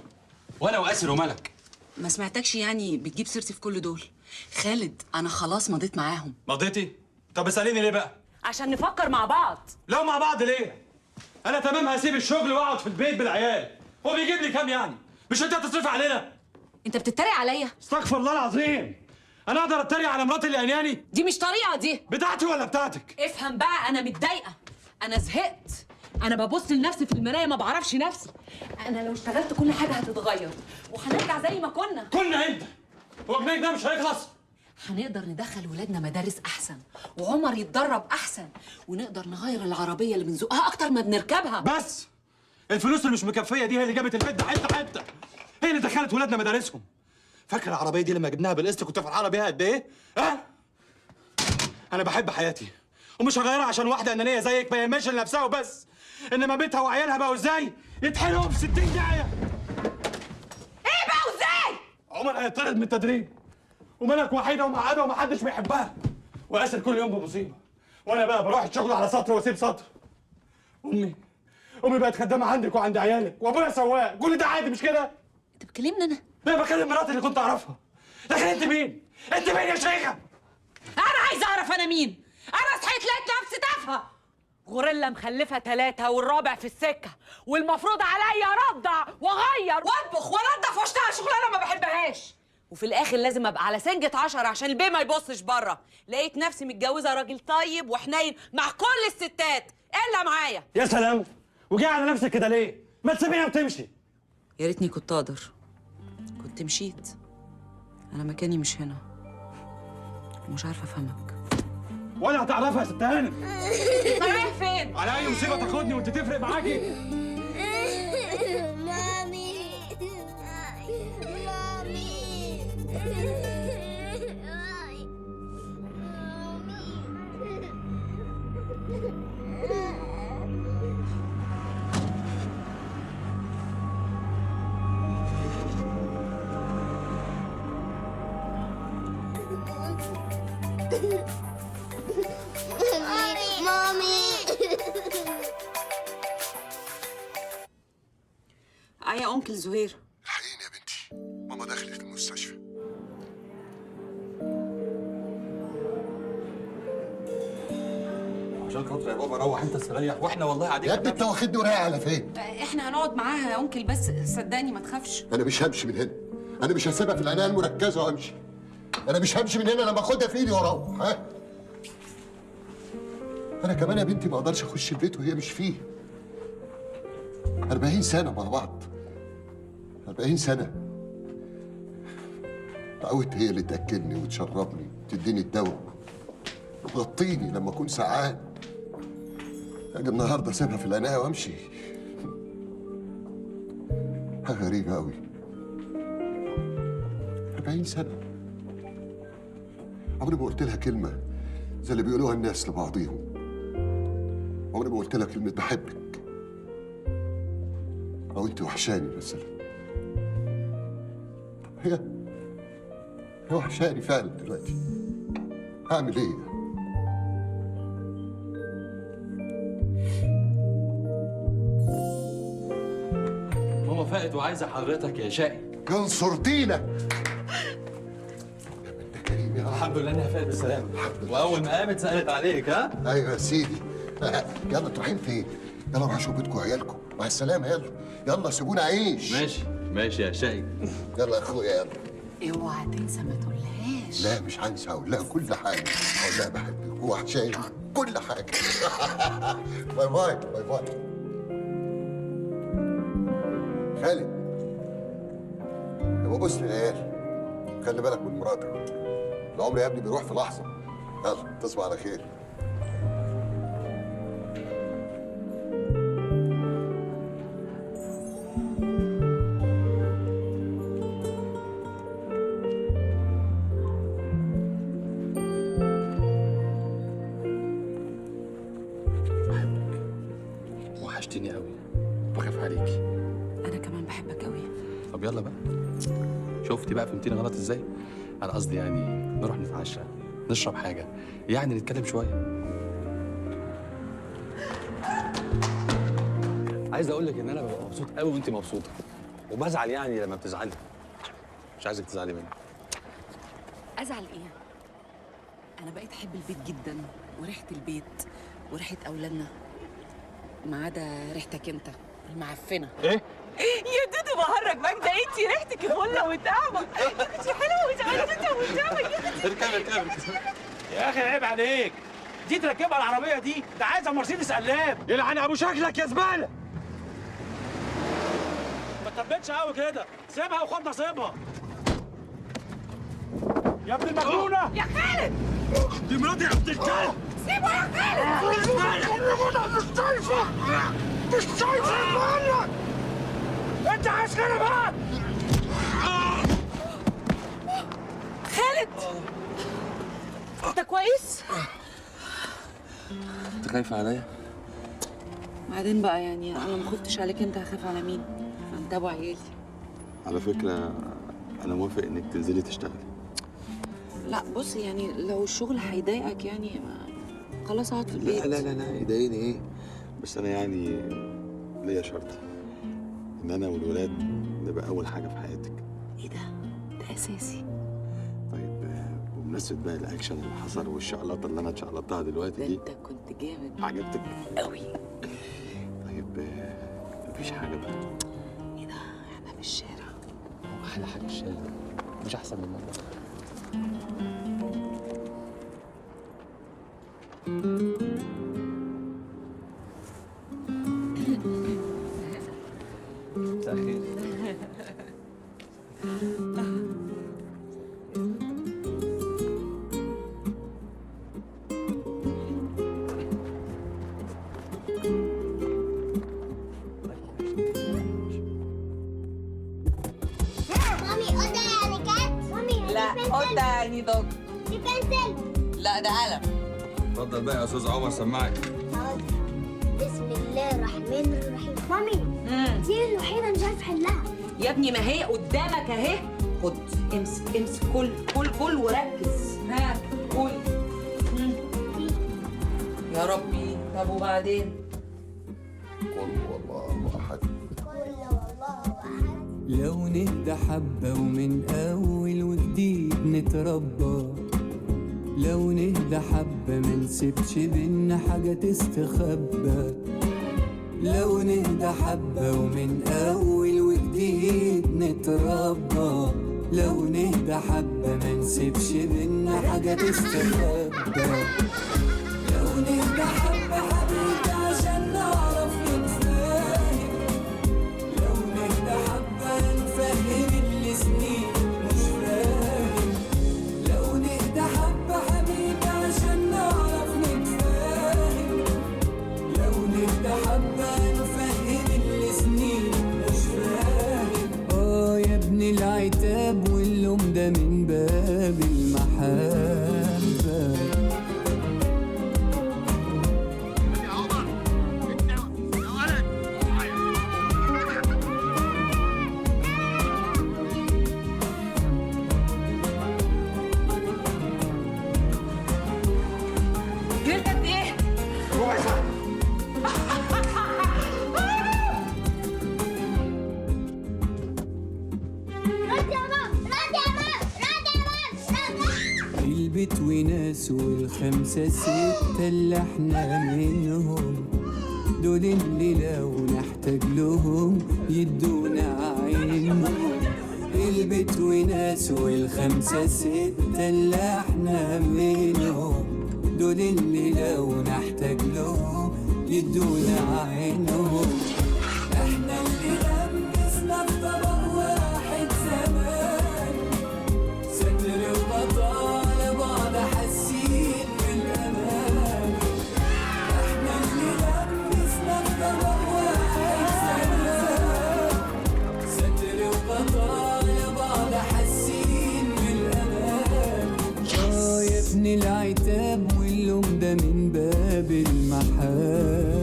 وانا واسر وملك. ما سمعتكش يعني بتجيب سيرتي في كل دول. خالد انا خلاص مضيت معاهم. مضيتي؟ طب اساليني ليه بقى؟ عشان نفكر مع بعض. لو مع بعض ليه؟ انا تمام هسيب الشغل واقعد في البيت بالعيال. هو بيجيب لي كام يعني؟ مش انت هتصرف علينا؟ انت بتتريق عليا؟ استغفر الله العظيم. انا اقدر اتريق على مراتي اللي عياني؟ دي مش طريقه دي. بتاعتي ولا بتاعتك؟ افهم بقى، انا متضايقه، انا زهقت، انا ببص لنفسي في المرايه ما بعرفش نفسي. انا لو اشتغلت كل حاجه هتتغير وهنرجع زي ما كنا امتى؟ هو جنيه ده مش هيخلص. هنقدر ندخل ولادنا مدارس احسن وعمر يتدرب احسن، ونقدر نغير العربيه اللي بنزقها اكتر ما بنركبها. بس الفلوس اللي مش مكفيه دي هي اللي جابت البيت ده حته حته، هي اللي دخلت ولادنا مدارسهم. فاكر العربيه دي لما جبناها بالقسط كنت فرحانه بيها قد ايه؟ ها؟ انا بحب حياتي ومش هغيرها عشان واحده انانيه زيك ما يهمش لنفسها وبس، انما بيتها وعيالها بقوا ازاي؟ يتحرقوا في 60 داهيه. ايه بقى وازاي؟ عمر هيطرد من التدريب، وملك وحيده ومعقده ومحدش بيحبها، واسر كل يوم بمصيبه، وانا بقى بروح الشغل على سطر واسيب سطر. امي بقت خدامه عندك وعند عيالك، وابويا سواق، كل ده عادي مش كده؟ انت بتكلمني انا؟ انا بكلم مراتي اللي كنت اعرفها. لكن انت مين؟ انت مين يا شيخه؟ انا عايزه اعرف انا مين. انا صحيت لقيت نفسي تافهه، غوريلا مخلفه 3 والرابع في السكه، والمفروض عليا ارضع واغير واطبخ وانضف واشتغل شغلانه ما بحبهاش، وفي الاخر لازم ابقى على سنجة 10 عشان البيه ما يبصش بره. لقيت نفسي متجوزه راجل طيب وحنين مع كل الستات الا معايا. يا سلام، وجاي على نفسك كده ليه؟ ما تسيبيها وتمشي. يا ريتني كنت اقدر، كنت مشيت. انا مكاني مش هنا ومش عارفه افهمك. ولا هتعرفها يا ست هانم. انت رايح فين؟ على اي مصيبه تاخدني وانت تفرق معاكي؟ مامي يا أنكل زهير. الحقيقة يا بنتي، ماما دخلت المستشفى. عشان خاطر يا بابا روح انت استريح، واحنا والله قاعدين. يا ابني انت واخدني ورايح على فين؟ احنا هنقعد معاها يا أنكل، بس صدقني ما تخافش. انا مش همشي من هنا، انا مش هسيبها في العنايه المركزه وامشي. انا مش همشي من هنا لما اخدها في ايدي واروح. ها؟ انا كمان يا بنتي ما اقدرش اخش البيت وهي مش فيه. 40 سنه مع بعض، 40 سنه. اتعودت هي اللي تاكلني وتشربني وتديني الدواء وتغطيني لما اكون سعان. اجي النهارده اسيبها في العنايه وامشي؟ حاجه غريبه قوي. 40 سنه عمري ما قلت لها كلمه زي اللي بيقولوها الناس لبعضيهم. عمري ما قلت لها كلمه بحبك او انت وحشاني مثلا. هي وحشاني فعلا دلوقتي. هعمل ايه؟ ماما فاقت وعايزه حضرتك يا شقي. ينصر دينك. الحمد لله انها فاقت بالسلامه، واول ما قامت سالت عليك. ها؟ ايوه يا سيدي. يلا تروحين فين؟ يلا روحوا شوفوا بيتكم وعيالكم. مع السلامه. يلا يلا سيبونا عيش. ماشي ماشي يا شقي. يلا يا اخويا يلا. اوعى تنسى ما تقولهاش. لا مش هنسى، اقول لها كل حاجه. اقول لها بحبك ووحشاني كل حاجه. باي باي باي باي. خالد يبقى بص للعيال، خلي بالك من مراتك. العمر يا ابني بيروح في لحظه. يلا تصبح على خير. وحشتيني قوي، بخاف عليكي. انا كمان بحبك قوي. طب يلا بقى، شفتي بقى فهمتيني غلط ازاي؟ انا قصدي يعني نروح نتعشى، نشرب حاجه، يعني نتكلم شويه. عايز اقول لك ان انا ببقى مبسوط قوي وانت مبسوطه، وبزعل يعني لما بتزعلي. مش عايزك تزعلي مني. ازعل ايه؟ انا بقيت احب البيت جدا، وريحه البيت وريحه اولادنا، ما عدا ريحتك انت المعفنه. ايه؟ يا دودو بهرج بقى، ده انتي ريحتك فله وتعبه، انتي حلوه وزعلتها وتعبه. اركبي. يا اخي عيب عليك، دي تركبها العربيه دي، ده عايزه مرسيدس قلاب. يلعن ابو شكلك يا زباله. ما تثبتش قوي كده، سيبها وخد نصيبها. يا ابن المجنونه يا خالد، دي مراتي يا ابن الكلب. سيبه يا خالد. مش شايفه بقولك. انت عايز كده بقى؟ خالد انت كويس؟ انت خايفه عليا؟ بعدين بقى يعني انا ما خفتش عليك، انت هخاف على مين؟ انت ابو عيالي. على فكره انا موافق انك تنزلي تشتغلي. لا بص، يعني لو الشغل هيضايقك يعني خلاص اقعد في البيت. لا يضايقني ايه؟ بس انا يعني ليا شرط، ان انا والولاد نبقى اول حاجه في حياتك. ايه ده اساسي. طيب بمناسبه بقى الاكشن اللي حصل والشقلطه اللي انا اتشقلطتها دلوقتي دي، انت كنت جامد. عجبتك قوي. طيب مفيش حاجه بقى. ايه ده احنا في الشارع. احلى حاجه الشارع، مش احسن من المطبخ. مساء الخير. مامي قطة يعني كات؟ مامي لا قطة يعني دوج. دي بنسل. لا ده قلم. اتفضل بقى يا استاذ عمر، سمعك. بسم الله الرحمن الرحيم. مامي دي الوحيدة مش عارف حلها. يا ابني ما هي قدامك اهي، خد امسك كل وركز. ها كل. يا ربي. طب وبعدين؟ قل والله احد. لو نهدى حبة ومن أول وجديد نتربى، لو نهدى حبة منسيبش بينا حاجة تستخبى، لو نهدى حبة ومن أول وجديد نتربى، لو نهدى حبة منسيبش بينا حاجة تستخبى، لو نهدى حبة حبيبي عشان نعرف نتفاهم، لو نهدى حبة نفهم اللي سنين مش فاهم، لو نهدى حبة حبيبي عشان نعرف نتفاهم، لو نهدى حبة نفهم اللي سنين مش فاهم. يا ابن العتاب واللوم ده من باب المحبة. جريت قد ايه؟ ربع ساعة. رد يا مام، رد يا مام، رد يا مام، رد. البيت وناس والخمسة ستة اللي احنا منهم، دول اللي لو نحتاج لهم يدونا عينهم. البيت وناس والخمسة ستة اللي احنا منهم، دول اللي لو نحتاج لهم يدونا عينهم. احنا اللي لمسنا حزن العتاب واللوم ده من باب المحال.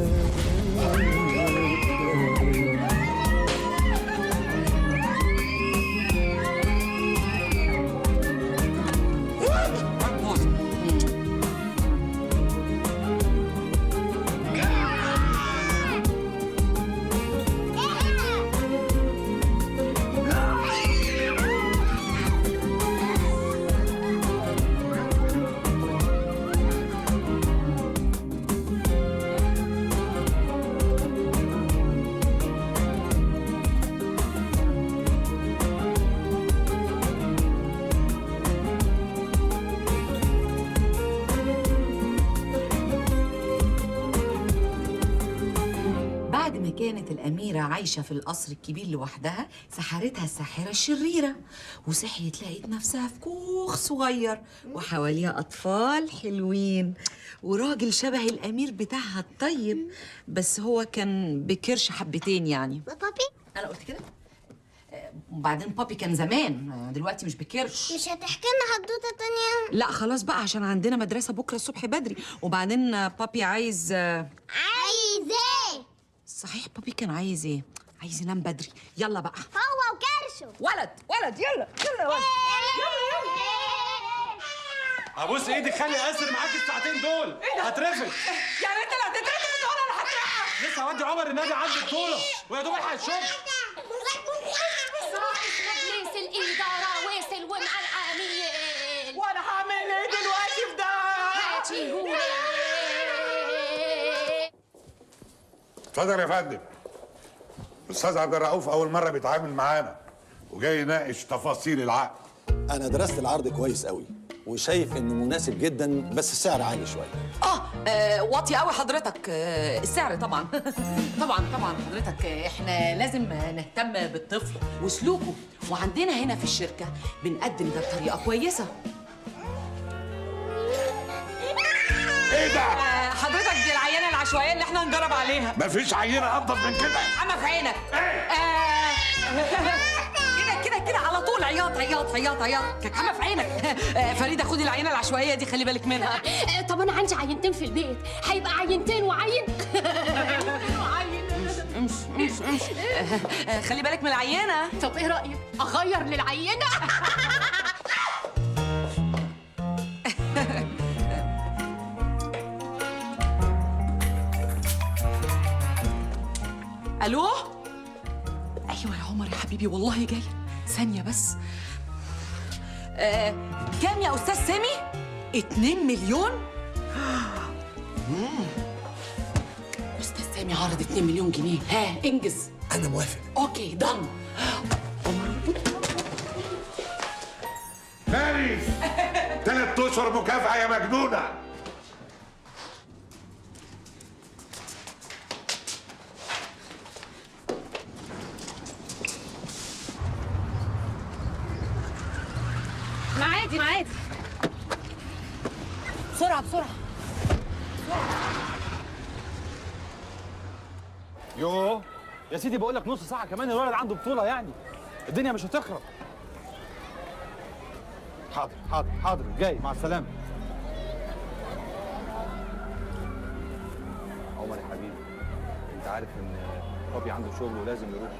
كانت الأميرة عايشة في القصر الكبير لوحدها، سحرتها الساحرة الشريرة، وصحيت لقيت نفسها في كوخ صغير وحواليها أطفال حلوين وراجل شبه الأمير بتاعها الطيب، بس هو كان بكرش حبتين يعني. بابي؟ أنا قلت كده؟ وبعدين بابي كان زمان، دلوقتي مش بكرش. مش هتحكي لنا حدوته تانية؟ لا خلاص بقى عشان عندنا مدرسة بكرة الصبح بدري، وبعدين بابي عايز ايه؟ صحيح بابي كان عايز ايه؟ عايز ينام بدري. يلا بقى هو وكرشه. ولد يلا يلا ولد. ابوس ايدك خلي اسر معاك الساعتين دول. ايه ده؟ هترفد. يعني انت اللي هتترفد ولا انا هترفد؟ لسه هودي عمر النادي عند البطوله ويا دوب الحق الشغل. مجلس الإدارة واصل ومع العميل، وانا هعمل ايه دلوقتي في ده؟ هاتيهولي. اتفضل يا فندم. الاستاذ عبد الرؤوف اول مره بيتعامل معانا وجاي يناقش تفاصيل العقد. انا درست العرض كويس قوي وشايف انه مناسب جدا، بس السعر عالي شويه. واطي قوي حضرتك. السعر طبعا طبعا حضرتك، احنا لازم نهتم بالطفل وسلوكه، وعندنا هنا في الشركه بنقدم ده بطريقه كويسه. ايه ده؟ حضرتك دي العينه العشوائيه اللي احنا هنجرب عليها. مفيش عينه انضف من كده. عم في عينك. كده على طول عياط كعمة في عينك. فريدة خدي العينة العشوائية دي، خلي بالك منها. طب أنا عندي عينتين في البيت، هيبقى عينتين وعين. امشي. خلي بالك من العينة. طب إيه رأيك؟ أغير للعينة؟ ألو؟ أيوة يا عمر يا حبيبي، والله جاية ثانية بس. كام يا أستاذ سامي؟ 2 مليون؟ أستاذ سامي عرض 2 مليون جنيه، ها انجز. أنا موافق. أوكي دن. فارس 3 أشهر مكافأة يا مجنونة. معادي بسرعة. يوه يا سيدي، بقول لك نص ساعه كمان الولد عنده بطوله، يعني الدنيا مش هتخرب. حاضر جاي، مع السلامه. عمر يا حبيبي، انت عارف ان بابي عنده شغل ولازم يروح،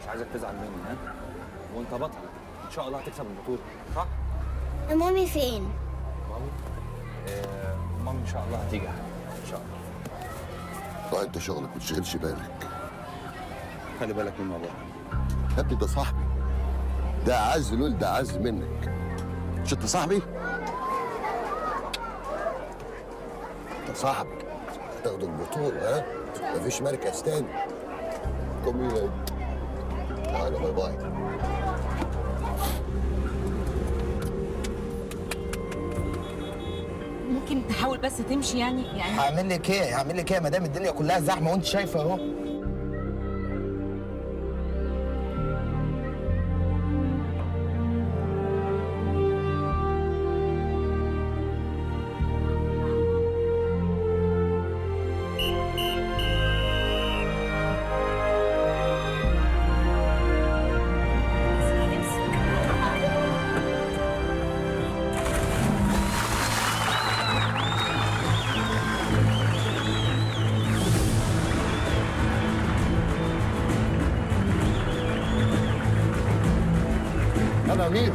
مش عايزك تزعل مني، ها؟ وانت بطل ان شاء الله هتكسب البطوله، صح؟ مامي فين؟ مامي ان شاء الله هتيجي ان شاء الله. طيب انت شغلك ما تشغلش بالك. خلي بالك من الموضوع يا ابني ده صاحبي، ده اعز لول، ده اعز منك. مش انت صاحبي؟ انت صاحبي هتاخد البطوله، ها؟ مفيش مركز تاني. قوم هنا. تعالى باي باي. ممكن تحاول بس تمشي يعني هعمل لك ايه يا مدام؟ الدنيا كلها زحمه وانت شايفه اهو. مين؟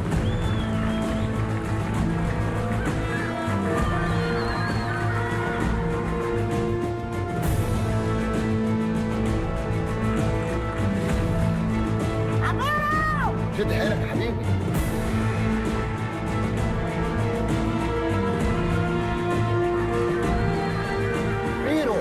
شد حيلك يا حبيبي. ميرو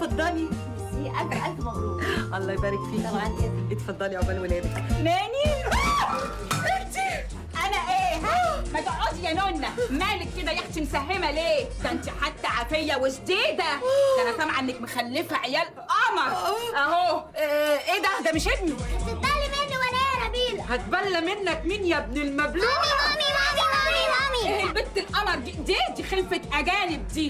اتفضلي. ألف ألف مبروك. الله يبارك فيكي. طبعا اتفضلي عقبال ولادك. ناني انتي انا ايه ها؟ ما تقعدي يا نونه، مالك كده يا اختي مسهمه ليه؟ ده انت حتى عافيه وشديده. ده انا سامعه انك مخلفه عيال قمر اهو. ايه ده مش ابني. هتتبلى مني ولا ايه يا نبيله؟ هتبلى منك مين يا ابن المبلوع؟ مامي ايه البت القمر دي خلفه اجانب دي.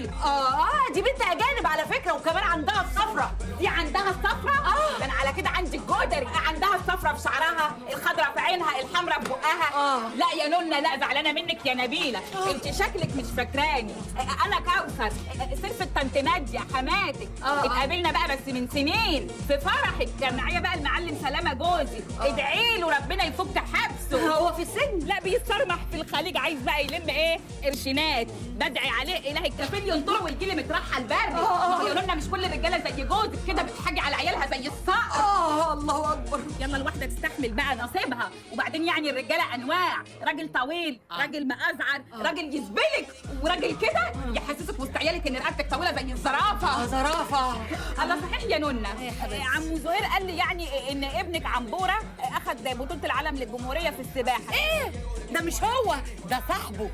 دي بنت اجانب على فكره، وكمان عندها الصفرة. دي عندها الصفرة؟ ده انا على كده عندي الجدري. عندها الصفرة في شعرها، الخضرة في عينها، الحمرة في بقها. لا يا نونه، لا زعلانه منك يا نبيله. انت شكلك مش فاكراني. انا كوثر سلفة طنط ناديه حماتك. اتقابلنا بقى بس من سنين في فرحك، كان معايا بقى المعلم سلامه جوزي. ادعي له ربنا يفك حبسه. هو في السجن؟ لا بيتصرمح في الخليج، عايز بقى يلم ايه قرشينات. بدعي عليه اله الكفيل ينطره ويجيلي مترحل بري. يا نونه مش كل الرجاله زي جوزك كده بتحاجي على عيالها زي الصقر. الله اكبر. يلا الواحده تستحمل بقى نصيبها. وبعدين يعني الرجاله انواع، راجل طويل، راجل مأزعر، راجل يسبلك، وراجل كده يحسسك وسط عيالك ان رقبتك طويله زي الزرافه. زرافه. الله صحيح يا نونه. عمو زهير قال لي يعني ان ابنك عمبوره اخد بطوله العالم للجمهوريه في السباحه. ايه ده؟ مش هو ده، صاحبه.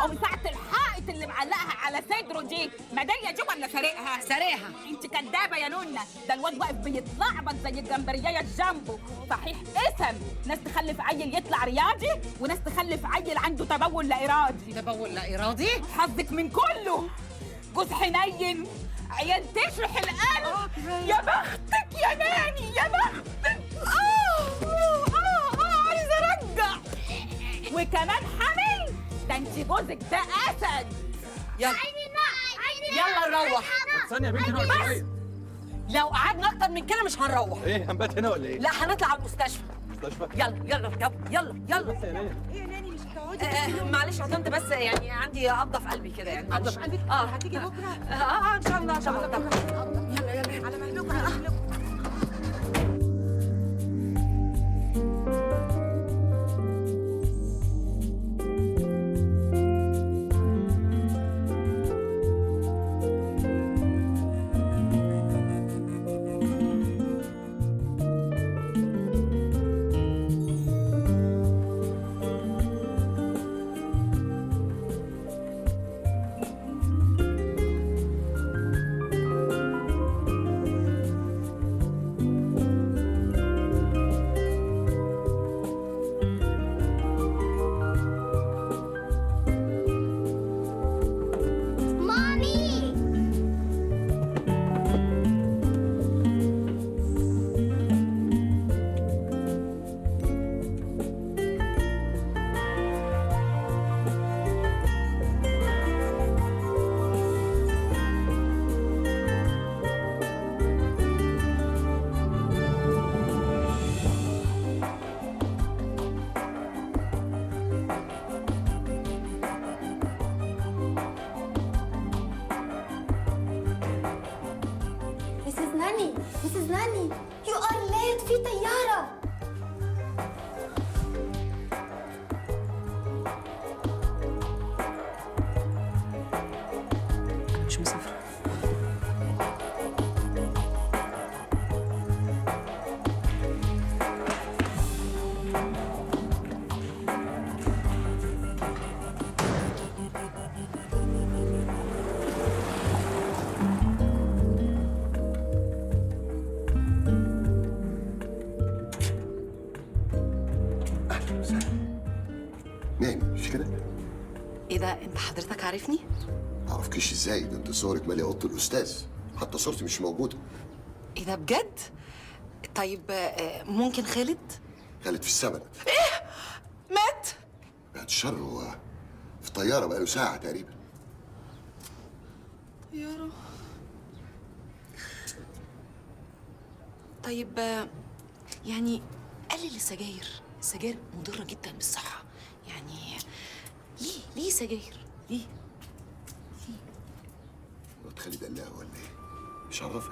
من ساعة الحائط اللي معلقها على صدره دي، ميدالية دي ولا سارقها؟ سارقها. انت كدابة يا نونة، ده الواد واقف بيتلعبط زي الجمبرية الجامبو. صحيح اسم، ناس تخلف عيل يطلع رياضي، وناس تخلف عيل عنده تبول لا إرادي. تبول لا إرادي؟ حظك من كله. جوز حنين، عيال تشرح القلب. يا بختك يا ناني، يا بختك. عايزة أرجع. وكمان حامل. ده انت جوزك ده اسد. يلا يلا نروح. ثانية يا بنتي، نقعد شوية. لو قعدنا اكتر من كده مش هنروح. ايه، هنبات هنا ولا ايه؟ لا هنطلع على المستشفى. مستشفى؟ يلا ايه يا ناني مش هتقعدي؟ معلش عشان بس يعني عندي قبضه في قلبي كده يعني. قبضة في قلبك؟ هتيجي بكره؟ ان شاء الله ان شاء الله. يلا على مهلكم. Mrs. Nani, you are late. في طيارة. أنا مش مسافرة. ناني مش كده؟ إيه ده؟ أنت حضرتك عارفني؟ معرفكيش ازاي؟ ده انت صورك مالية اوضه الاستاذ، حتى صورتي مش موجوده. إيه ده بجد؟ طيب ممكن خالد؟ خالد في السماء. إيه؟ مات؟ بعد الشر، هو في طياره بقاله ساعه تقريبا. طيارة. طيب يعني قلل السجاير. السجاير مضرة جدا بالصحة. يعني ليه سجاير؟ ليه؟ الواد خالد قال لها ولا ايه؟ مش عرفك.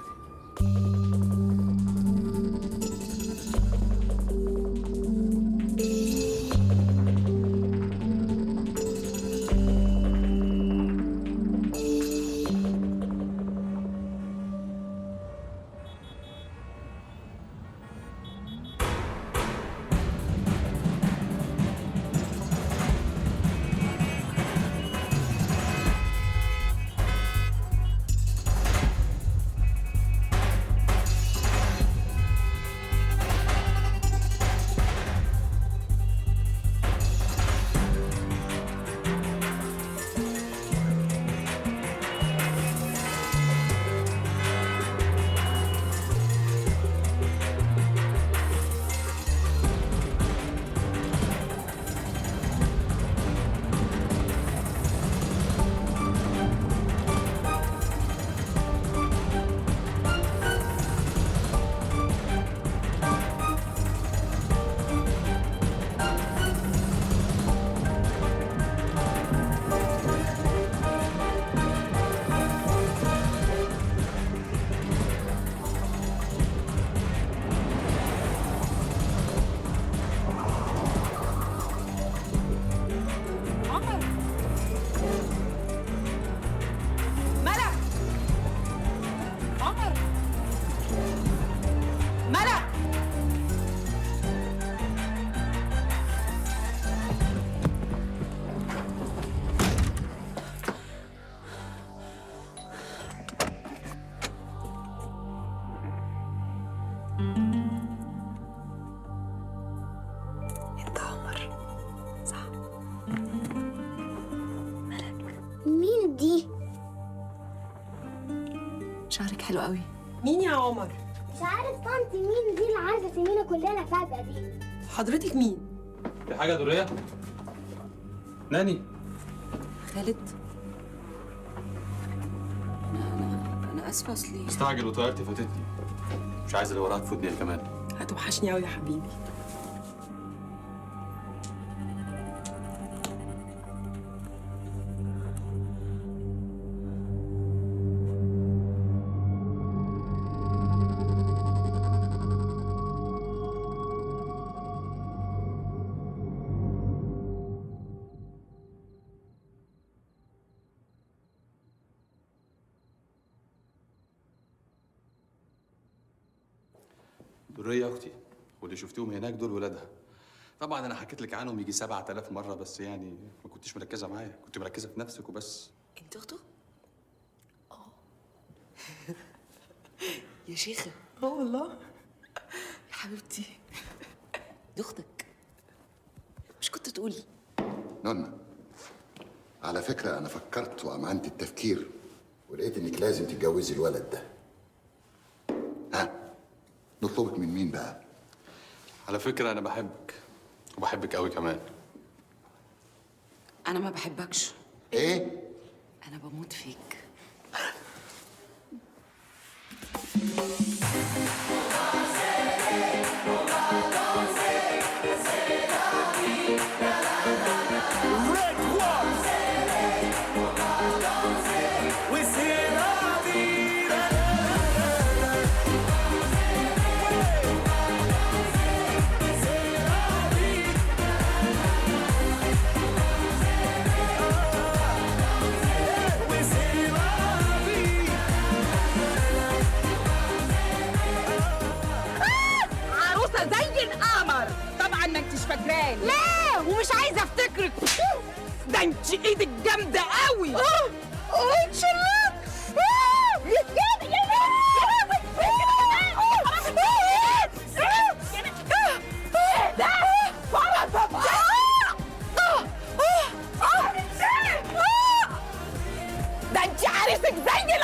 مين دي؟ شعرك حلو قوي. مين يا عمر؟ مش عارف طنط مين دي اللي عايزه تسمينا كلنا فجأة دي. حضرتك مين؟ في حاجة دورية؟ ناني. خالد. أنا آسفة أصلي مستعجل وطيارتي فاتتني. مش عايز اللي وراها تفوتني هي كمان. هتوحشني قوي يا حبيبي. درية أختي، واللي شفتيهم هناك دول ولادها. طبعا أنا حكيت لك عنهم يجي 7000 مرة، بس يعني ما كنتش مركزة معايا، كنت مركزة في نفسك وبس. أنت أخته؟ يا شيخة. والله. يا حبيبتي. دي أختك. مش كنت تقولي؟ نونا، على فكرة أنا فكرت وأمعنت التفكير ولقيت إنك لازم تتجوزي الولد ده. ها؟ نطلبك من مين بقى؟ على فكرة أنا بحبك، وبحبك قوي كمان. أنا ما بحبكش. إيه؟ أنا بموت فيك. زي